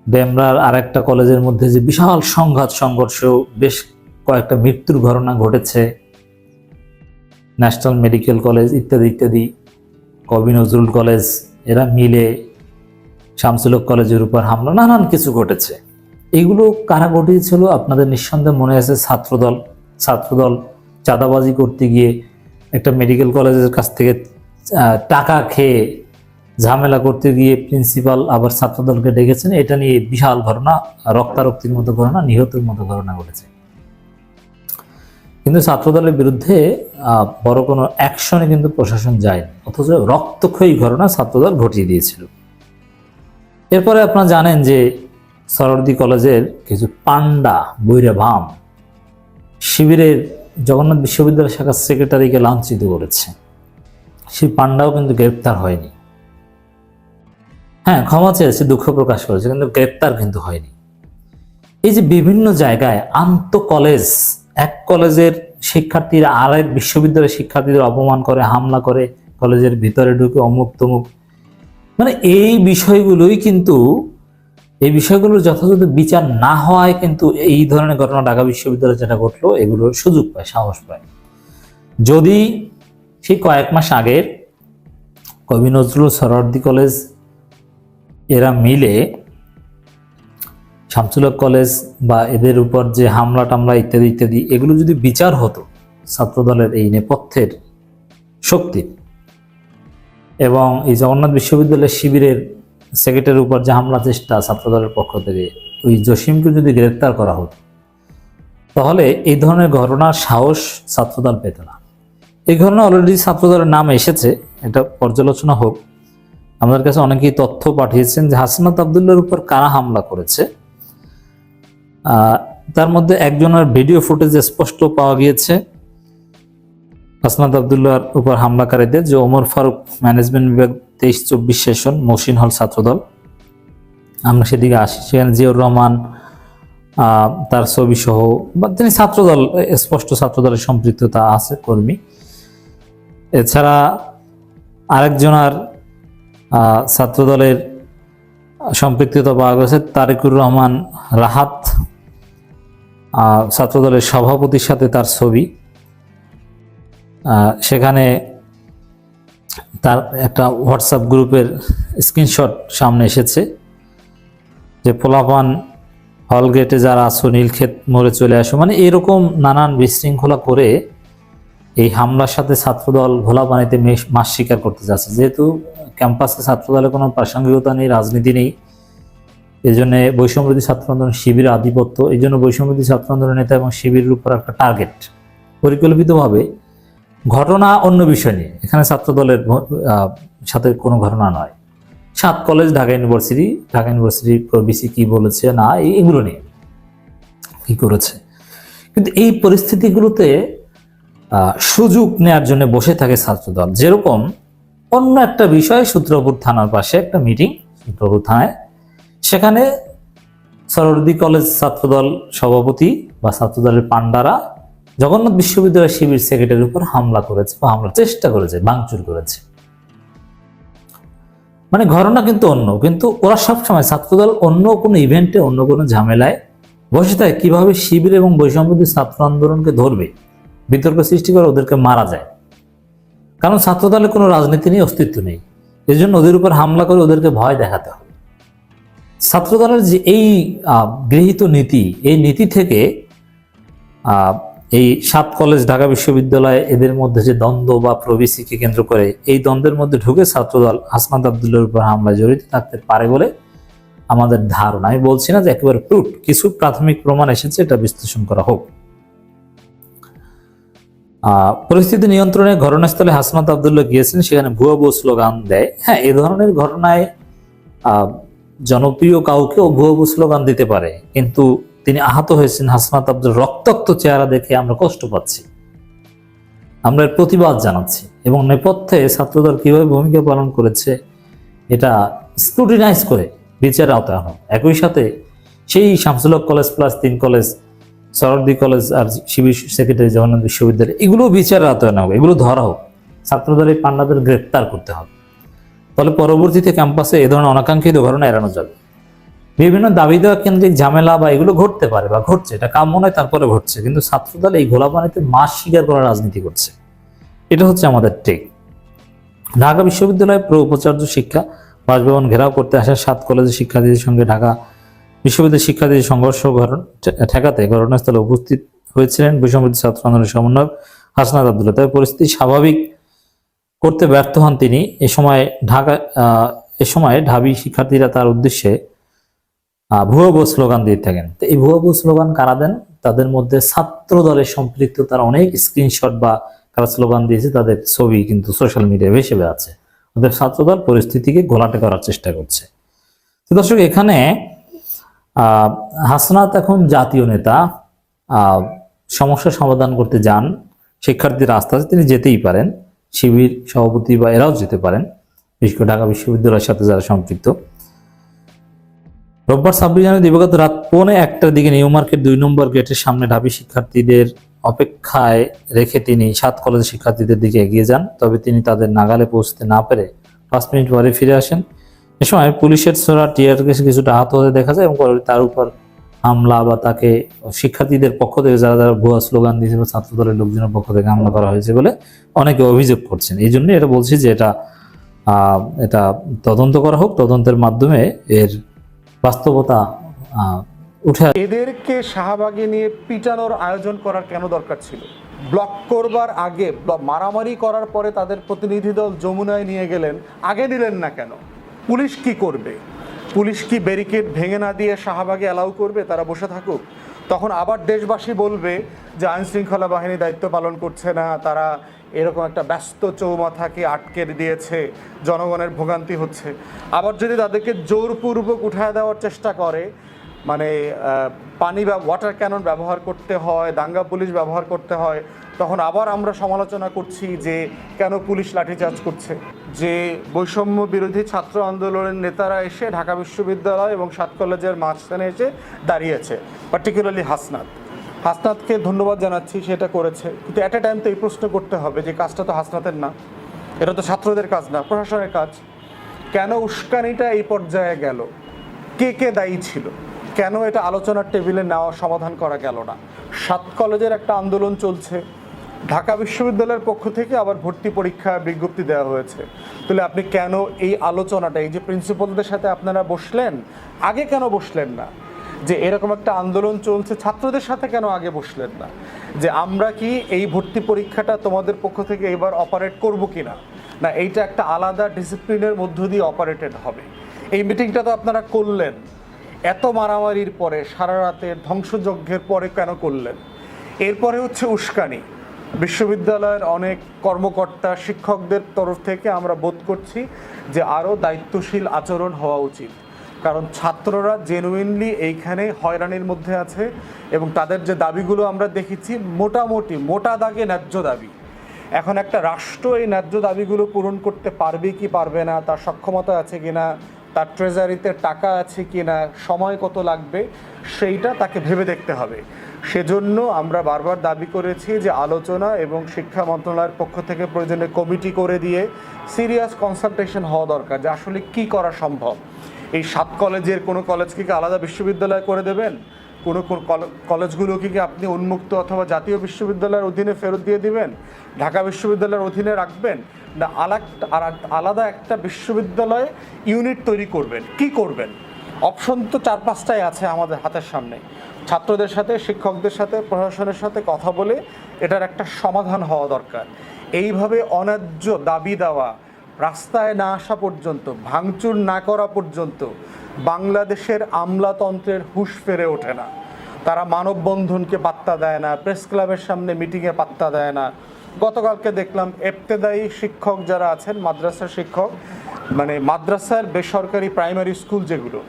ডেমরার আর একটা কলেজের মধ্যে যে বিশাল সংঘাত সংঘর্ষ, বেশ কয়েকটা মৃত্যুর ঘটনা ঘটেছে, ন্যাশনাল মেডিকেল কলেজ ইত্যাদি ইত্যাদি, কবি নজরুল কলেজ, এরা মিলে শামসুল হক কলেজের উপর হামলা, নানান কিছু ঘটেছে। এগুলো কারা ঘটিয়েছিল? আপনাদের নিঃসন্দেহে মনে আছে ছাত্রদল চাঁদাবাজি করতে গিয়ে একটা মেডিকেল কলেজের কাছ থেকে টাকা খেয়ে ঝামেলা করতে গিয়ে প্রিন্সিপাল আবার ছাত্রদলকে ডেকেছেন। এটা নিয়ে বিশাল ঘটনা, রক্তারক্তির মতো ঘটনা, নিহতের মতো ঘটনা ঘটেছে। কিন্তু ছাত্রদলের বিরুদ্ধে বড় কোনো অ্যাকশনে কিন্তু প্রশাসন যায়নি, অথচ রক্তক্ষয়ী ঘটনা ছাত্রদল ঘটিয়ে দিয়েছিল। এরপরে আপনারা জানেন যে সরোয়ার্দী কলেজের কিছু পান্ডা বৈরা ভাম শিবিরের জগন্নাথ বিশ্ববিদ্যালয় শাখার সেক্রেটারিকে লাঞ্ছিত করেছে। সেই পান্ডাও কিন্তু গ্রেপ্তার হয়নি। হ্যাঁ, ক্ষমা চেয়েছে, দুঃখ প্রকাশ করেছে, কিন্তু গ্রেপ্তার কিন্তু হয়নি। এই যে বিভিন্ন জায়গায় আন্ত কলেজ, এক কলেজের শিক্ষার্থীরা আরেক বিশ্ববিদ্যালয়ের শিক্ষার্থীদের অপমান করে, হামলা করে, কলেজের ভিতরে ঢুকে অমুক তমুক, মানে এই বিষয়গুলোর যথাযথ বিচার না হওয়ায় কিন্তু এই ধরনের ঘটনা ঢাকা বিশ্ববিদ্যালয়ে যেটা ঘটলো, এগুলোর সুযোগ পায়, সাহস পায়। যদি সেই কয়েক মাস আগের কবি নজরুল, সরোয়ার্দী কলেজ এরা মিলে শামসুল হক কলেজ বা এদের উপর যে হামলা টামলা ইত্যাদি ইত্যাদি, এগুলো যদি বিচার হতো ছাত্রদলের এই নেপথ্যের শক্তির, এবং এই জগন্নাথ বিশ্ববিদ্যালয়ের শিবিরের সেক্রেটারির উপর যে হামলা চেষ্টা ছাত্রদলের পক্ষ থেকে, ওই জসিমকে যদি গ্রেপ্তার করা হতো, তাহলে এই ধরনের ঘটনার সাহস ছাত্রদল পেত না। এই ঘটনা অলরেডি ছাত্রদলের নাম এসেছে, এটা পর্যালোচনা হোক। আমাদের কাছে অনেকেই তথ্য পাঠিয়েছেন যে হাসনাত আবদুল্লাহর উপর কারা হামলা করেছে। তার মধ্যে একজনের ভিডিও ফুটেজ স্পষ্ট পাওয়া গিয়েছে। হাসনাত আবদুল্লাহর উপর হামলাকারীদের যে ওমর ফারুক ম্যানেজমেন্ট বিভাগ 23-24 সেশন, মহসিন হল ছাত্রদল, আমরা সেদিকে আসি। সেখানে জিয়াউর রহমান তার ছবি সহ, বা তিনি ছাত্রদল, স্পষ্ট ছাত্রদলের সম্পৃক্ততা আছে কর্মী। এছাড়া আরেকজনের ছাত্রদলের সম্পৃক্ততা পাওয়া গেছে, তারেকুর রহমান রাহাত, ছাত্রদলের সভাপতির সাথে তার ছবি। সেখানে তার একটা হোয়াটসঅ্যাপ গ্রুপের স্ক্রিনশট সামনে এসেছে যে পোলাপান হল গেটে যারা আছো নীলক্ষেত মোড়ে চলে আসো, মানে এরকম নানান বিশৃঙ্খলা করে এই হামলার সাথে ছাত্রদল ঘোলা পানিতে মাছ শিকার করতে যাচ্ছে। যেহেতু ক্যাম্পাসে ছাত্রদলের কোনো প্রাসঙ্গিকতা নেই, রাজনীতি নেই, এই জন্য বৈষম্যবিরোধী ছাত্র আন্দোলন শিবির আধিপত্য, এই জন্য বৈষম্যবিরোধী ছাত্র আন্দোলন নেতা এবং শিবিরের উপর একটা টার্গেট, পরিকল্পিতভাবে। ঘটনা অন্য বিষয় নিয়ে, এখানে ছাত্রদলের সাথে কোনো ঘটনা নয়। 7 কলেজ, ঢাকা ইউনিভার্সিটি প্রবিসি কি বলেছে না, এগুলো নিয়ে কি করেছে। কিন্তু এই পরিস্থিতিগুলোতে সুযোগ নেয়ার জন্য বসে থাকে ছাত্রদল। যেরকম অন্য একটা বিষয়, সূত্রপুর থানার পাশে একটা মিটিং, সূত্রপুর থানায়, সেখানে সরোয়ার্দী কলেজ ছাত্রদল সভাপতি বা ছাত্রদলের পান্ডারা জগন্নাথ বিশ্ববিদ্যালয়ের শিবির সেক্রেটারির উপর হামলা করেছে বা হামলার চেষ্টা করেছে, ভাঙচুর করেছে। মানে ঘটনা কিন্তু অন্য, কিন্তু ওরা সবসময় ছাত্রদল অন্য কোনো ইভেন্টে, অন্য কোনো ঝামেলায় বসে থাকে কিভাবে শিবির এবং বৈষম্যবিরোধী ছাত্র আন্দোলনকে ধরবে, বিতর্ক সৃষ্টি করে ওদেরকে মারা যায়। কারণ ছাত্রদলের কোনো রাজনীতি নেই, অস্তিত্ব নেই, এই জন্য ওদের উপর হামলা করে ওদেরকে ভয় দেখাতে হবে। ছাত্রদলের যে এই গৃহীত নীতি, এই নীতি থেকে এই 7 কলেজ, ঢাকা বিশ্ববিদ্যালয়, এদের মধ্যে যে দ্বন্দ্ব বা প্রবিসিকে কেন্দ্র করে, এই দ্বন্দ্বের মধ্যে ঢুকে ছাত্রদল হাসনাত আবদুল্লাহর উপর হামলায় জড়িত থাকতে পারে বলে আমাদের ধারণা। আমি বলছি না যে একেবারে প্রুফ, কিছু প্রাথমিক প্রমাণ এসেছে, এটা বিশ্লেষণ করা হোক। পরিস্থিতি নিয়ন্ত্রণে ঘটনাস্থলে হাসনাত আবদুল্লাহ গিয়েছেন, সেখানে ভুয়া স্লোগান দেয়। হ্যাঁ, এই ধরনের ঘটনায় জনপ্রিয় কাউকেও ভুয়া স্লোগান দিতে পারে, কিন্তু তিনি আহত হয়েছেন। হাসনাত আবদুল্লাহর রক্তাক্ত চেহারা দেখে আমরা কষ্ট পাচ্ছি, আমরা এর প্রতিবাদ জানাচ্ছি। এবং নেপথ্যে ছাত্রদল কিভাবে ভূমিকা পালন করেছে এটা স্ক্রুটিনাইজ করে বিচারের আওতায় আনা। একই সাথে সেই শামসুল হক কলেজ প্লাস 3 কলেজ, সরদি কলেজ আর শিবির সেক্রেটারি জগন্নাথ বিশ্ববিদ্যালয়, এগুলো বিচারের আওতায় আনা হোক, এগুলো ধরা হোক। ছাত্রদল এই পান্ডাদের গ্রেপ্তার করতে হবে, তাহলে পরবর্তীতে ক্যাম্পাসে এ ধরনের অনাকাঙ্ক্ষিত ঘটনা এড়ানো যাবে। বিভিন্ন দাবি দেওয়া কেন্দ্রিক ঝামেলা বা এগুলো ঘটতে পারে বা ঘটছে, এটা কাম্য নয়, তারপরে ঘটছে, কিন্তু ছাত্রদল এই ঘোলাপানিতে মাছ শিকার করার রাজনীতি করছে। এটা হচ্ছে আমাদের টেক। ঢাকা বিশ্ববিদ্যালয়ে উপাচার্য শিক্ষা বাসভবন ঘেরাও করতে আসা 7 কলেজের শিক্ষার্থীদের সঙ্গে ঢাকা বিশ্ববিদ্যালয়ের শিক্ষার্থীদের সংঘর্ষ ঠেকাতে ঘটনাস্থলে উপস্থিত হয়েছিলেন বৈষম্যবিরোধী ছাত্র আন্দোলনের সমন্বয়ক হাসনাত আব্দুল্লাহ। তবে পরিস্থিতি স্বাভাবিক করতে ব্যর্থ হন তিনি। এ সময় ঢাবি শিক্ষার্থীরা তার উদ্দেশ্যে ভুয়া স্লোগান দিয়ে থাকেন। তো এই ভুয়া স্লোগান কারা দেন? তাদের মধ্যে ছাত্র দলের সম্পৃক্ত তার অনেক স্ক্রিনশট বা কারা স্লোগান দিয়েছে তাদের ছবি কিন্তু সোশ্যাল মিডিয়ায় ভেসে বেড়াচ্ছে। ওদের ছাত্রদল পরিস্থিতিকে ঘোলাটে করার চেষ্টা করছে। তো দর্শক, এখানে হাসনাত এখন জাতীয় নেতা, সমস্যার সমাধান করতে যান, শিক্ষার্থীরা আস্তে আস্তে তিনি যেতেই পারেন, শিবির সভাপতি বা এরাও যেতে পারেন, বিশেষ করে ঢাকা বিশ্ববিদ্যালয়ের সাথে যারা সম্পৃক্ত। রোববার 26 জানুয়ারি দিবাগত রাত 1:45টার দিকে নিউ মার্কেট 2 নম্বর গেটের সামনে ঢাবি শিক্ষার্থীদের অপেক্ষায় রেখে তিনি 7 কলেজের শিক্ষার্থীদের দিকে এগিয়ে যান। তবে তিনি তাদের নাগালে পৌঁছতে না পেরে 5 মিনিট পরে ফিরে আসেন। এ সময় পুলিশের ছোড়া টিয়ার গ্যাসে কিছুটা আহত হতে দেখা যায় এবং তার উপর হামলা বা তাকে শিক্ষার্থীদের পক্ষ থেকে যারা ভুয়া স্লোগান দিয়েছিল ছাত্র দলের লোকজনের পক্ষ থেকে হামলা করা হয়েছে বলে অনেকে অভিযোগ করছেন। এই জন্য এটা বলছি যে এটা তদন্ত করা হোক, তদন্তের মাধ্যমে এর বাস্তবতা উঠে। এদেরকে শাহবাগে নিয়ে পিটানোর আয়োজন করার কেন দরকার ছিল? ব্লক করবার আগে, মারামারি করার পরে তাদের প্রতিনিধি দল যমুনায় নিয়ে গেলেন, আগে নিলেন না কেন? পুলিশ কি করবে? পুলিশ কি ব্যারিকেড ভেঙে না দিয়ে শাহবাগে অ্যালাউ করবে তারা বসে থাকুক? তখন আবার দেশবাসী বলবে যে আইন শৃঙ্খলা বাহিনী দায়িত্ব পালন করছে না, তারা এরকম একটা ব্যস্ত চৌমাথাকে আটকে দিয়েছে, জনগণের ভোগান্তি হচ্ছে। আবার যদি তাদেরকে জোরপূর্বক উঠায় দেওয়ার চেষ্টা করে, মানে পানি বা ওয়াটার ক্যানন ব্যবহার করতে হয়, দাঙ্গা পুলিশ ব্যবহার করতে হয়, তখন আবার আমরা সমালোচনা করছি যে কেন পুলিশ লাঠিচার্জ করছে। যে বৈষম্য বিরোধী ছাত্র আন্দোলনের নেতারা এসে ঢাকা বিশ্ববিদ্যালয় এবং 7 কলেজের মাঝখানে এসে দাঁড়িয়েছে, পার্টিকুলারলি হাসনাতকে ধন্যবাদ জানাচ্ছি, সেটা করেছে। কিন্তু অ্যাট এ টাইম তো এই প্রশ্ন করতে হবে যে কাজটা তো হাসনাতের না, এটা তো ছাত্রদের কাজ না, প্রশাসনের কাজ। কেন উস্কানিটা এই পর্যায়ে গেল? কে দায়ী ছিল? কেন এটা আলোচনার টেবিলে নেওয়া, সমাধান করা গেল না? 7 কলেজের একটা আন্দোলন চলছে, ঢাকা বিশ্ববিদ্যালয়ের পক্ষ থেকে আবার ভর্তি পরীক্ষা বিজ্ঞপ্তি দেওয়া হয়েছে। তাহলে আপনি কেন এই আলোচনাটা, এই যে প্রিন্সিপালদের সাথে আপনারা বসলেন, আগে কেন বসলেন না? যে এরকম একটা আন্দোলন চলছে, ছাত্রদের সাথে কেন আগে বসলেন না? যে আমরা কি এই ভর্তি পরীক্ষাটা তোমাদের পক্ষ থেকে এবার অপারেট করবো কিনা, না এইটা একটা আলাদা ডিসিপ্লিনের মধ্য দিয়ে অপারেটেড হবে? এই মিটিংটা তো আপনারা করলেন, এত মারামারির পরে, সারা রাতের ধ্বংসযজ্ঞের পরে কেন করলেন? এরপরে হচ্ছে উস্কানি। বিশ্ববিদ্যালয়ের অনেক কর্মকর্তা, শিক্ষকদের তরফ থেকে আমরা বোধ করছি যে আরও দায়িত্বশীল আচরণ হওয়া উচিত, কারণ ছাত্ররা জেনুইনলি এইখানে হয়রানির মধ্যে আছে এবং তাদের যে দাবিগুলো আমরা দেখেছি মোটামুটি মোটা দাগে ন্যায্য দাবি। এখন একটা রাষ্ট্র এই ন্যায্য দাবিগুলো পূরণ করতে পারবে কি পারবে না, তার সক্ষমতা আছে কিনা, তার ট্রেজারিতে টাকা আছে কিনা, সময় কত লাগবে, সেইটা তাকে ভেবে দেখতে হবে। সেজন্য আমরা বারবার দাবি করেছি যে আলোচনা এবং শিক্ষা মন্ত্রণালয়ের পক্ষ থেকে প্রয়োজনে কমিটি করে দিয়ে সিরিয়াস কনসালটেশন হওয়া দরকার যে আসলে কি করা সম্ভব। এই 7 কলেজের কোনো কলেজকে কি আলাদা বিশ্ববিদ্যালয় করে দেবেন? কোনো কলেজগুলোকে কি আপনি উন্মুক্ত অথবা জাতীয় বিশ্ববিদ্যালয়ের অধীনে ফেরত দিয়ে দিবেন? ঢাকা বিশ্ববিদ্যালয়ের অধীনে রাখবেন, না আলাদা একটা বিশ্ববিদ্যালয়ে ইউনিট তৈরি করবেন? কি করবেন? অপশন তো 4-5টাই আছে আমাদের হাতের সামনে। ছাত্রদের সাথে, শিক্ষকদের সাথে, প্রশাসনের সাথে কথা বলে এটার একটা সমাধান হওয়া দরকার। এইভাবে অন্যায্য দাবি দেওয়া, রাস্তায় না আসা পর্যন্ত, ভাঙচুর না করা পর্যন্ত বাংলাদেশের আমলাতন্ত্রের হুঁশ ফেরে ওঠে না। তারা মানববন্ধনকে পাত্তা দেয় না, প্রেস ক্লাবের সামনে মিটিংয়ে পাত্তা দেয় না। গতকালকে দেখলাম ইবতেদায়ী শিক্ষক যারা আছেন, মাদ্রাসার শিক্ষক, মানে মাদ্রাসার বেসরকারি প্রাইমারি স্কুল যেগুলো,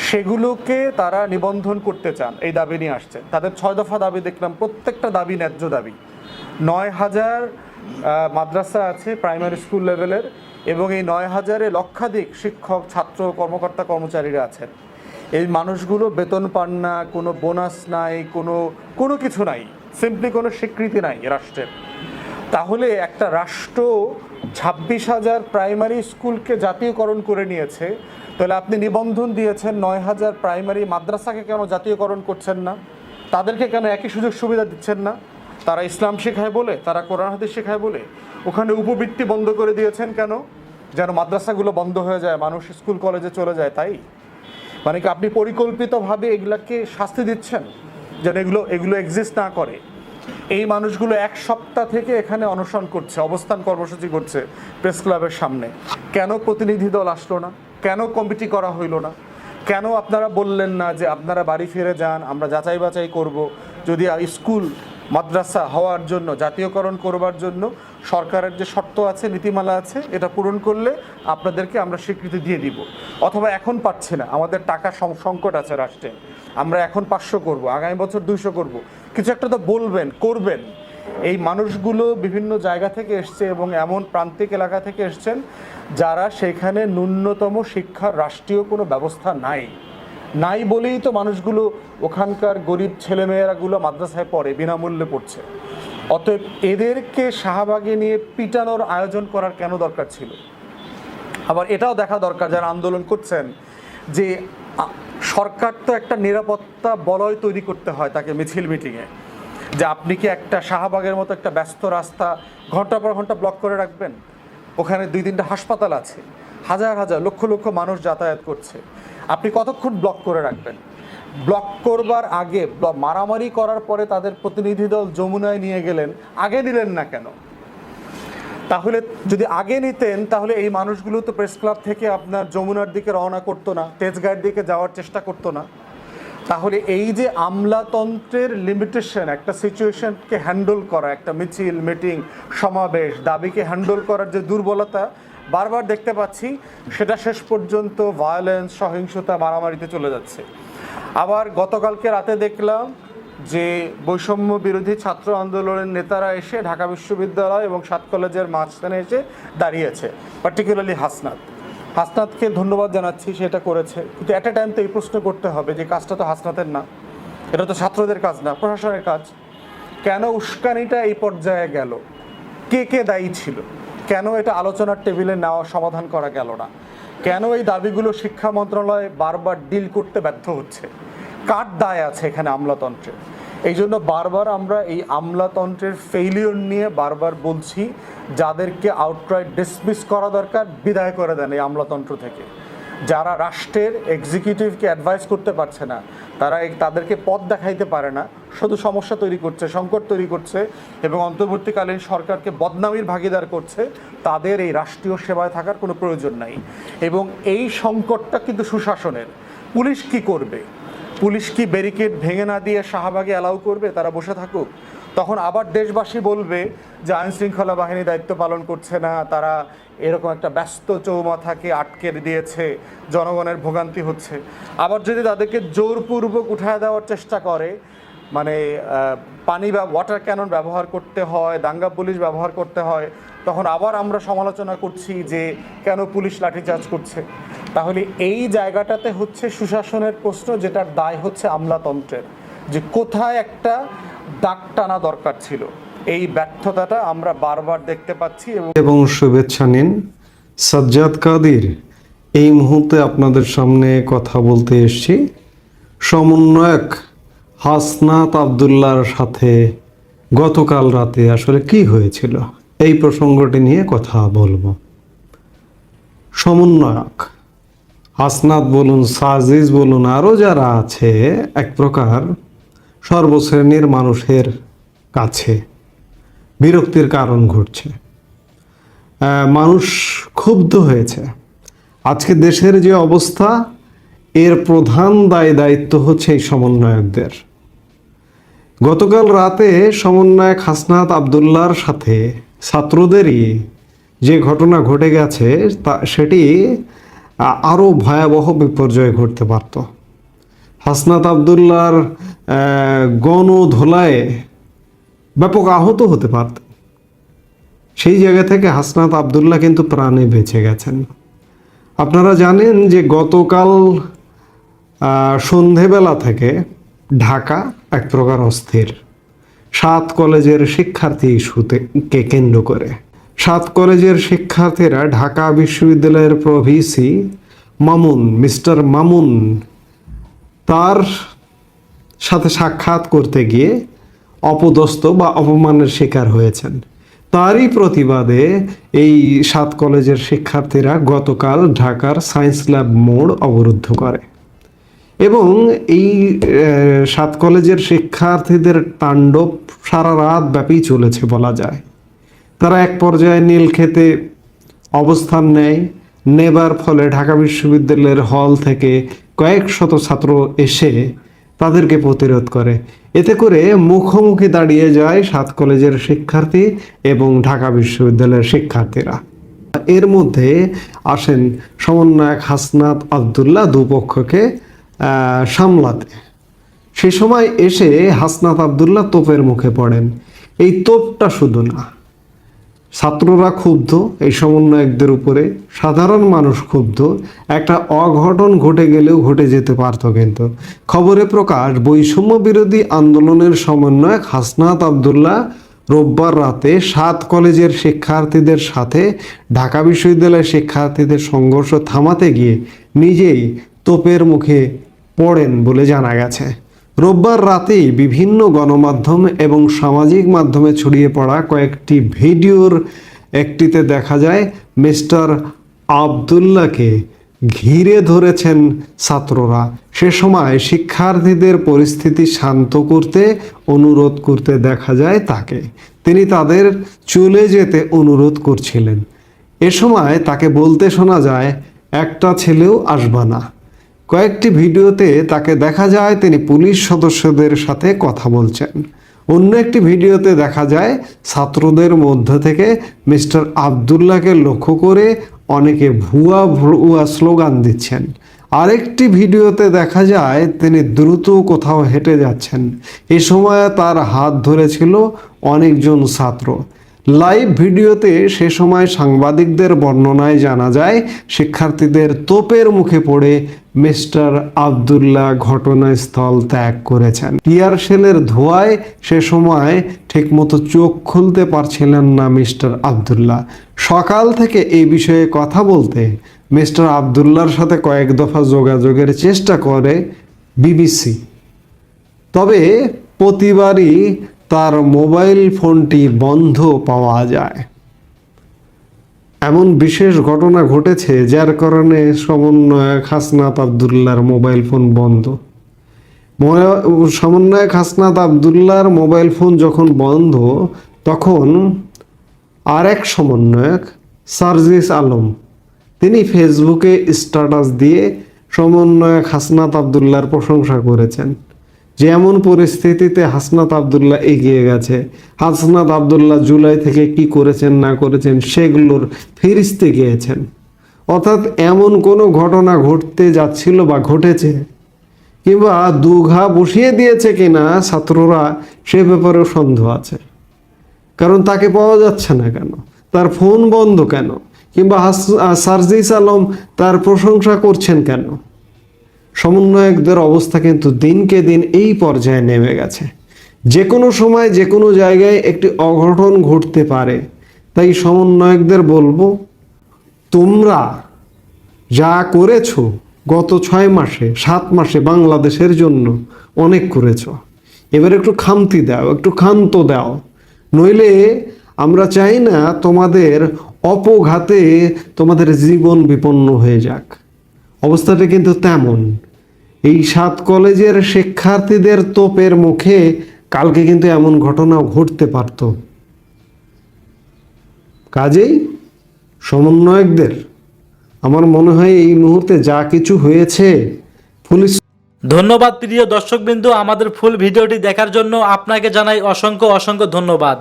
সেগুলোকে তারা নিবন্ধন করতে চান, এই দাবি নিয়ে আসছেন। তাদের 6 দফা দাবি দেখলাম, প্রত্যেকটা দাবি ন্যায্য দাবি। 9,000 মাদ্রাসা আছে প্রাইমারি স্কুল লেভেলের, এবং এই 9,000-এ লক্ষাধিক শিক্ষক, ছাত্র, কর্মকর্তা, কর্মচারীরা আছেন। এই মানুষগুলো বেতন পান না, কোনো বোনাস নাই, কোনো কিছু নাই, সিম্পলি কোনো স্বীকৃতি নাই রাষ্ট্রের। তাহলে একটা রাষ্ট্র 26,000 প্রাইমারি স্কুলকে জাতীয়করণ করে নিয়েছে, তাহলে আপনি নিবন্ধন দিয়েছেন 9,000 প্রাইমারি মাদ্রাসাকে কেন জাতীয়করণ করছেন না? তাদেরকে কেন একই সুযোগ সুবিধা দিচ্ছেন না? তারা ইসলাম শেখায় বলে, তারা কোরআন হাদিস শেখায় বলে ওখানে উপবৃত্তি বন্ধ করে দিয়েছেন কেন? যেন মাদ্রাসাগুলো বন্ধ হয়ে যায়, মানুষ স্কুল কলেজে চলে যায়, তাই? মানে কি আপনি পরিকল্পিতভাবে এগুলাকে শাস্তি দিচ্ছেন যেন এগুলো এক্সিস্ট না করে? এই মানুষগুলো 1 সপ্তাহ থেকে এখানে অনশন করছে, অবস্থান কর্মসূচি করছে প্রেস ক্লাবের সামনে। কেন প্রতিনিধি দল আসলো না? কেন কমিটি করা হইল না? কেন আপনারা বললেন না যে আপনারা বাড়ি ফিরে যান, আমরা যাচাই বাছাই করব, যদি স্কুল মাদ্রাসা হওয়ার জন্য, জাতীয়করণ করবার জন্য সরকারের যে শর্ত আছে, নীতিমালা আছে, এটা পূরণ করলে আপনাদেরকে আমরা স্বীকৃতি দিয়ে দিব। অথবা এখন পাচ্ছি না, আমাদের টাকা সংকট আছে রাষ্ট্রে, আমরা এখন 500 করব, আগামী বছর 200 করব, কিছু একটা তো বলবেন, করবেন। এই মানুষগুলো বিভিন্ন জায়গা থেকে এসছে এবং এমন প্রান্তিক এলাকা থেকে এসছেন যারা সেখানে ন্যূনতম শিক্ষার রাষ্ট্রীয় কোনো ব্যবস্থা নাই বলেই তো মানুষগুলো, ওখানকার গরিব ছেলেমেয়েরাগুলো মাদ্রাসায় পড়ে, বিনামূল্যে পড়ছে। অতএব এদেরকে শাহবাগে নিয়ে পিটানোর আয়োজন করার কেন দরকার ছিল? আবার এটাও দেখা দরকার যারা আন্দোলন করছেন যে সরকার তো একটা নিরাপত্তা বলয় তৈরি করতে হয় তাকে মিছিল মিটিংয়ে, যে আপনি কি একটা শাহবাগের মতো একটা ব্যস্ত রাস্তা ঘন্টা পর ঘন্টা ব্লক করে রাখবেন? ওখানে 2-3টা হাসপাতাল আছে, হাজার হাজার লক্ষ লক্ষ মানুষ যাতায়াত করছে, আপনি কতক্ষণ ব্লক করে রাখবেন? ব্লক করবার আগে, মারামারি করার পরে তাদের প্রতিনিধি দল যমুনায় নিয়ে গেলেন, আগে নিলেন না কেন? তাহলে যদি আগে নিতেন তাহলে এই মানুষগুলো তো প্রেস ক্লাব থেকে আপনার যমুনার দিকে রওনা করতো না, তেজগাঁয়ের দিকে যাওয়ার চেষ্টা করতো না। তাহলে এই যে আমলাতন্ত্রের লিমিটেশন, একটা সিচুয়েশনকে হ্যান্ডেল করা, একটা মিছিল, মিটিং, সমাবেশ, দাবিকে হ্যান্ডেল করার যে দুর্বলতা বারবার দেখতে পাচ্ছি, সেটা শেষ পর্যন্ত ভায়োলেন্স, সহিংসতা, মারামারিতে চলে যাচ্ছে। আবার গতকালকে রাতে দেখলাম যে বৈষম্য বিরোধী ছাত্র আন্দোলনের নেতারা এসে ঢাকা বিশ্ববিদ্যালয় এবং 7 কলেজের মাঝখানে এসে দাঁড়িয়েছে, পার্টিকুলারলি হাসনাতকে ধন্যবাদ জানাচ্ছি, সেটা করেছে। কিন্তু একটা টাইম তো এই প্রশ্ন করতে হবে যে কাজটা তো হাসনাতের না, এটা তো ছাত্রদের কাজ না, প্রশাসনের কাজ। কেন উস্কানিটা এই পর্যায়ে গেল? কে দায়ী ছিল? কেন এটা আলোচনার টেবিলে নেওয়া, সমাধান করা গেল না? কেন এই দাবিগুলো শিক্ষা মন্ত্রণালয় বারবার ডিল করতে ব্যর্থ হচ্ছে? কার দায় আছে এখানে আমলাতন্ত্রের? এই জন্য বারবার আমরা এই আমলাতন্ত্রের ফেইলিওর নিয়ে বারবার বলছি, যাদেরকে আউটরাইট ডিসমিস করা দরকার, বিদায় করে দেন এই আমলাতন্ত্র থেকে। যারা রাষ্ট্রের এক্সিকিউটিভকে অ্যাডভাইস করতে পারছে না, তাদেরকে পথ দেখাইতে পারে না, শুধু সমস্যা তৈরি করছে, সংকট তৈরি করছে এবং অন্তর্বর্তীকালীন সরকারকে বদনামির ভাগিদার করছে, তাদের এই রাষ্ট্রীয় সেবায় থাকার কোনো প্রয়োজন নাই। এবং এই সংকটটা কিন্তু সুশাসনের। পুলিশ কি করবে? পুলিশ কি ব্যারিকেড ভেঙে না দিয়ে শাহবাগে অ্যালাউ করবে তারা বসে থাকুক? তখন আবার দেশবাসী বলবে যে আইনশৃঙ্খলা বাহিনী দায়িত্ব পালন করছে না, তারা এরকম একটা ব্যস্ত চৌমাথাকে আটকে দিয়েছে, জনগণের ভোগান্তি হচ্ছে। আবার যদি তাদেরকে জোরপূর্বক উঠায় দেওয়ার চেষ্টা করে, মানে পানি বা ওয়াটার ক্যানন ব্যবহার করতে হয়, দাঙ্গা পুলিশ ব্যবহার করতে হয়, তখন আবার আমরা সমালোচনা করছি যে কেন পুলিশ লাঠিচার্জ করছে। তাহলে এই জায়গাটাতে হচ্ছে সুশাসনের প্রশ্ন, যেটার দায় হচ্ছে আমলাতন্ত্রের, যে কোথায় একটা দাগ টানা দরকার ছিল। এই ব্যর্থতাটা আমরা বারবার দেখতে পাচ্ছি। এবং শুভেচ্ছা নিন সাজ্জাদ কাদির। এই মুহূর্তে আপনাদের সামনে কথা বলতে এসেছি সমন্বয়ক হাসনাত আব্দুল্লাহর সাথে গতকাল রাতে আসলে কি হয়েছিল এই প্রসঙ্গটি নিয়ে কথা বলবো। সমন্বয়ক হাসনাত বলুন, সাজিজ বলুন, আরও যারা আছে, এক প্রকার সর্বশ্রেণীর মানুষের কাছে বিরক্তির কারণ ঘটছে। মানুষ ক্ষুব্ধ হয়েছে। আজকে দেশের যে অবস্থা, এর প্রধান দায়িত্ব হচ্ছে এই সমন্বয়কদের। গতকাল রাতে সমন্বয়ক হাসনাত আব্দুল্লাহর সাথে ছাত্রদেরই যে ঘটনা ঘটে গেছে, সেটি আরও ভয়াবহ বিপর্যয় ঘটতে পারত। হাসনাত আব্দুল্লাহর গণধোলায় ব্যাপক আহত হতে পারত। সেই জায়গা থেকে হাসনাত আব্দুল্লাহ কিন্তু প্রাণে বেঁচে গেছেন। আপনারা জানেন যে গতকাল সন্ধেবেলা থেকে ঢাকা এক প্রকার অস্থির 7 কলেজের শিক্ষার্থী ইস্যুকে কেন্দ্র করে। 7 কলেজের শিক্ষার্থীরা ঢাকা বিশ্ববিদ্যালয়ের প্রভিসি মামুন, মিস্টার মামুন, তার সাথে সাক্ষাৎ করতে গিয়ে অপদস্থ বা অপমানের শিকার হয়েছেন। তারই প্রতিবাদে এই 7 কলেজের শিক্ষার্থীরা গতকাল ঢাকার সায়েন্স ল্যাব মোড় অবরুদ্ধ করে এবং এই 7 কলেজের শিক্ষার্থীদের তাণ্ডব সারা রাত ব্যাপী চলেছে বলা যায়। তারা এক পর্যায়ে নীলক্ষেতে অবস্থান নেয়। নেবার ফলে ঢাকা বিশ্ববিদ্যালয়ের হল থেকে কয়েক শত ছাত্র এসে তাদেরকে প্রতিরোধ করে। এতে করে মুখোমুখি দাঁড়িয়ে যায় 7 কলেজের শিক্ষার্থী এবং ঢাকা বিশ্ববিদ্যালয়ের শিক্ষার্থীরা। এর মধ্যে আসেন সমন্বয়ক হাসনাত আব্দুল্লাহ দুপক্ষকে সামলাতে। সে সময় এসে হাসনাত আব্দুল্লাহ তোপের মুখে পড়েন। এই তোপটা শুধু না, ছাত্ররা ক্ষুব্ধ এই সমন্বয়কদের উপরে, সাধারণ মানুষ ক্ষুব্ধ। একটা অঘটন ঘটে গেলেও ঘটে যেতে পারত, কিন্তু খবরে প্রকাশ বৈষম্য বিরোধী আন্দোলনের সমন্বয়ক হাসনাত আব্দুল্লাহ রোববার রাতে 7 কলেজের শিক্ষার্থীদের সাথে ঢাকা বিশ্ববিদ্যালয়ের শিক্ষার্থীদের সংঘর্ষ থামাতে গিয়ে নিজেই তোপের মুখে পড়েন বলে জানা গেছে। রোববার রাতেই বিভিন্ন গণমাধ্যম এবং সামাজিক মাধ্যমে ছড়িয়ে পড়া কয়েকটি ভিডিওর একটিতে দেখা যায় মিস্টার আব্দুল্লাহকে ঘিরে ধরেছেন ছাত্ররা। সে সময় শিক্ষার্থীদের পরিস্থিতি শান্ত করতে অনুরোধ করতে দেখা যায় তাকে। তিনি তাদের চলে যেতে অনুরোধ করছিলেন। এ সময় তাকে বলতে শোনা যায়, একটা ছেলেও আসবা না। কয়েকটি ভিডিওতে তাকে দেখা যায় তিনি পুলিশ সদস্যদের সাথে কথা বলছেন। অন্য একটি ভিডিওতে দেখা যায় ছাত্রদের মধ্য থেকে মিস্টার আব্দুল্লাহকে লক্ষ্য করে অনেকে ভুয়া স্লোগান দিচ্ছেন। আরেকটি ভিডিওতে দেখা যায় তিনি দ্রুত কোথাও হেঁটে যাচ্ছেন। এ সময় তার হাত ধরেছিল অনেকজন ছাত্র। লাইভ ভিডিওতে সে সময় সাংবাদিকদের বর্ণনায় জানা যায় শিক্ষার্থীদের তোপের মুখে পড়ে মিস্টার আব্দুল্লাহ ঘটনাস্থল ত্যাগ করেছেন। টিয়ার শেলের ধোঁয়ায় সে সময় ঠিকমতো চোখ খুলতে পারছিলেন না মিস্টার আব্দুল্লাহ। সকাল থেকে এই বিষয়ে কথা বলতে মিস্টার আব্দুল্লাহর সাথে কয়েক দফা যোগাযোগের চেষ্টা করে বিবিসি, তবে প্রতিবারই তার মোবাইল ফোনটি বন্ধ পাওয়া যায়। এমন বিশেষ ঘটনা ঘটেছে যার কারণে সমন্বয়ক হাসনাত আব্দুল্লাহর মোবাইল ফোন বন্ধ। সমন্বয়ক হাসনাত আব্দুল্লাহর মোবাইল ফোন যখন বন্ধ, তখন আরেক সমন্বয়ক সার্জিস আলম তিনি ফেসবুকে স্ট্যাটাস দিয়ে সমন্বয়ক হাসনাত আব্দুল্লাহর প্রশংসা করেছেন যে এমন পরিস্থিতিতে হাসনাত আব্দুল্লাহ এগিয়ে গেছে। হাসনাত আব্দুল্লাহ জুলাই থেকে কি করেছেন না করেছেন সেগুলোর ফিরিস্তে গিয়েছেন। অর্থাৎ এমন কোনো ঘটনা ঘটতে যাচ্ছিল বা ঘটেছে কিংবা দুঘা বসিয়ে দিয়েছে কিনা ছাত্ররা, সে ব্যাপারেও সন্দেহ আছে। কারণ তাকে পাওয়া যাচ্ছে না কেন, তার ফোন বন্ধ কেন, কিংবা সার্জিস আলম তার প্রশংসা করছেন কেন। সমন্বয়কদের অবস্থা কিন্তু দিনকে দিন এই পর্যায়ে নেমে গেছে। যে কোনো সময় যে কোনো জায়গায় একটি অঘটন ঘটতে পারে। তাই সমন্বয়কদের বলবো, তোমরা যা করেছো গত 6 মাসে 7 মাসে বাংলাদেশের জন্য অনেক করেছো, এবার একটু খামতি দাও, একটু ক্ষান্ত দাও। নইলে আমরা চাই না তোমাদের অপঘাতে তোমাদের জীবন বিপন্ন হয়ে যাক। অবস্থাটা কিন্তু তেমন। এই 7 কলেজের শিক্ষার্থীদের তোপের মুখে কালকে কিন্তু এমন ঘটনা ঘটতে পারত। কাজেই সমন্বয়কদের আমার মনে হয় এই মুহূর্তে যা কিছু হয়েছে পুলিশ। ধন্যবাদ প্রিয় দর্শকবৃন্দ, আমাদের ফুল ভিডিওটি দেখার জন্য আপনাকে জানাই অসংখ্য অসংখ্য ধন্যবাদ।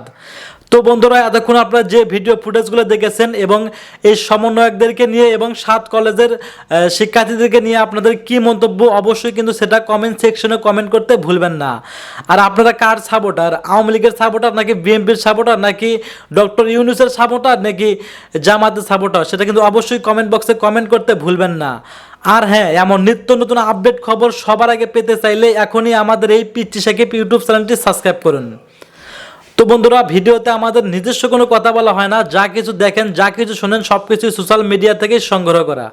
তো বন্ধুরা এতক্ষণ আপনারা যে ভিডিও ফুটেজগুলো দেখেছেন এবং এই সমন্বয়কদেরকে নিয়ে এবং 7 কলেজের শিক্ষার্থীদেরকে নিয়ে আপনাদের কি মন্তব্য অবশ্যই কিন্তু সেটা কমেন্ট সেকশনে কমেন্ট করতে ভুলবেন না। আর আপনারা কার সাপোর্টার, আওয়ামী লীগের সাপোর্টার নাকি বিএনপির সাপোর্টার নাকি ডক্টর ইউনূসের সাপোর্টার নাকি জামাতের সাপোর্টার, সেটা কিন্তু অবশ্যই কমেন্ট বক্সে কমেন্ট করতে ভুলবেন না। আর হ্যাঁ, এমন নিত্য নতুন আপডেট খবর সবার আগে পেতে চাইলে এখনই আমাদের এই পিচ্চি সাকিব ইউটিউব চ্যানেলটি সাবস্ক্রাইব করুন। তো বন্ধুরা, ভিডিওতে আমাদের নিজস্ব কোনো কথা বলা হয় না, যা কিছু দেখেন যা কিছু শোনেন সব কিছুই সোশ্যাল মিডিয়া থেকে সংগ্রহ করা।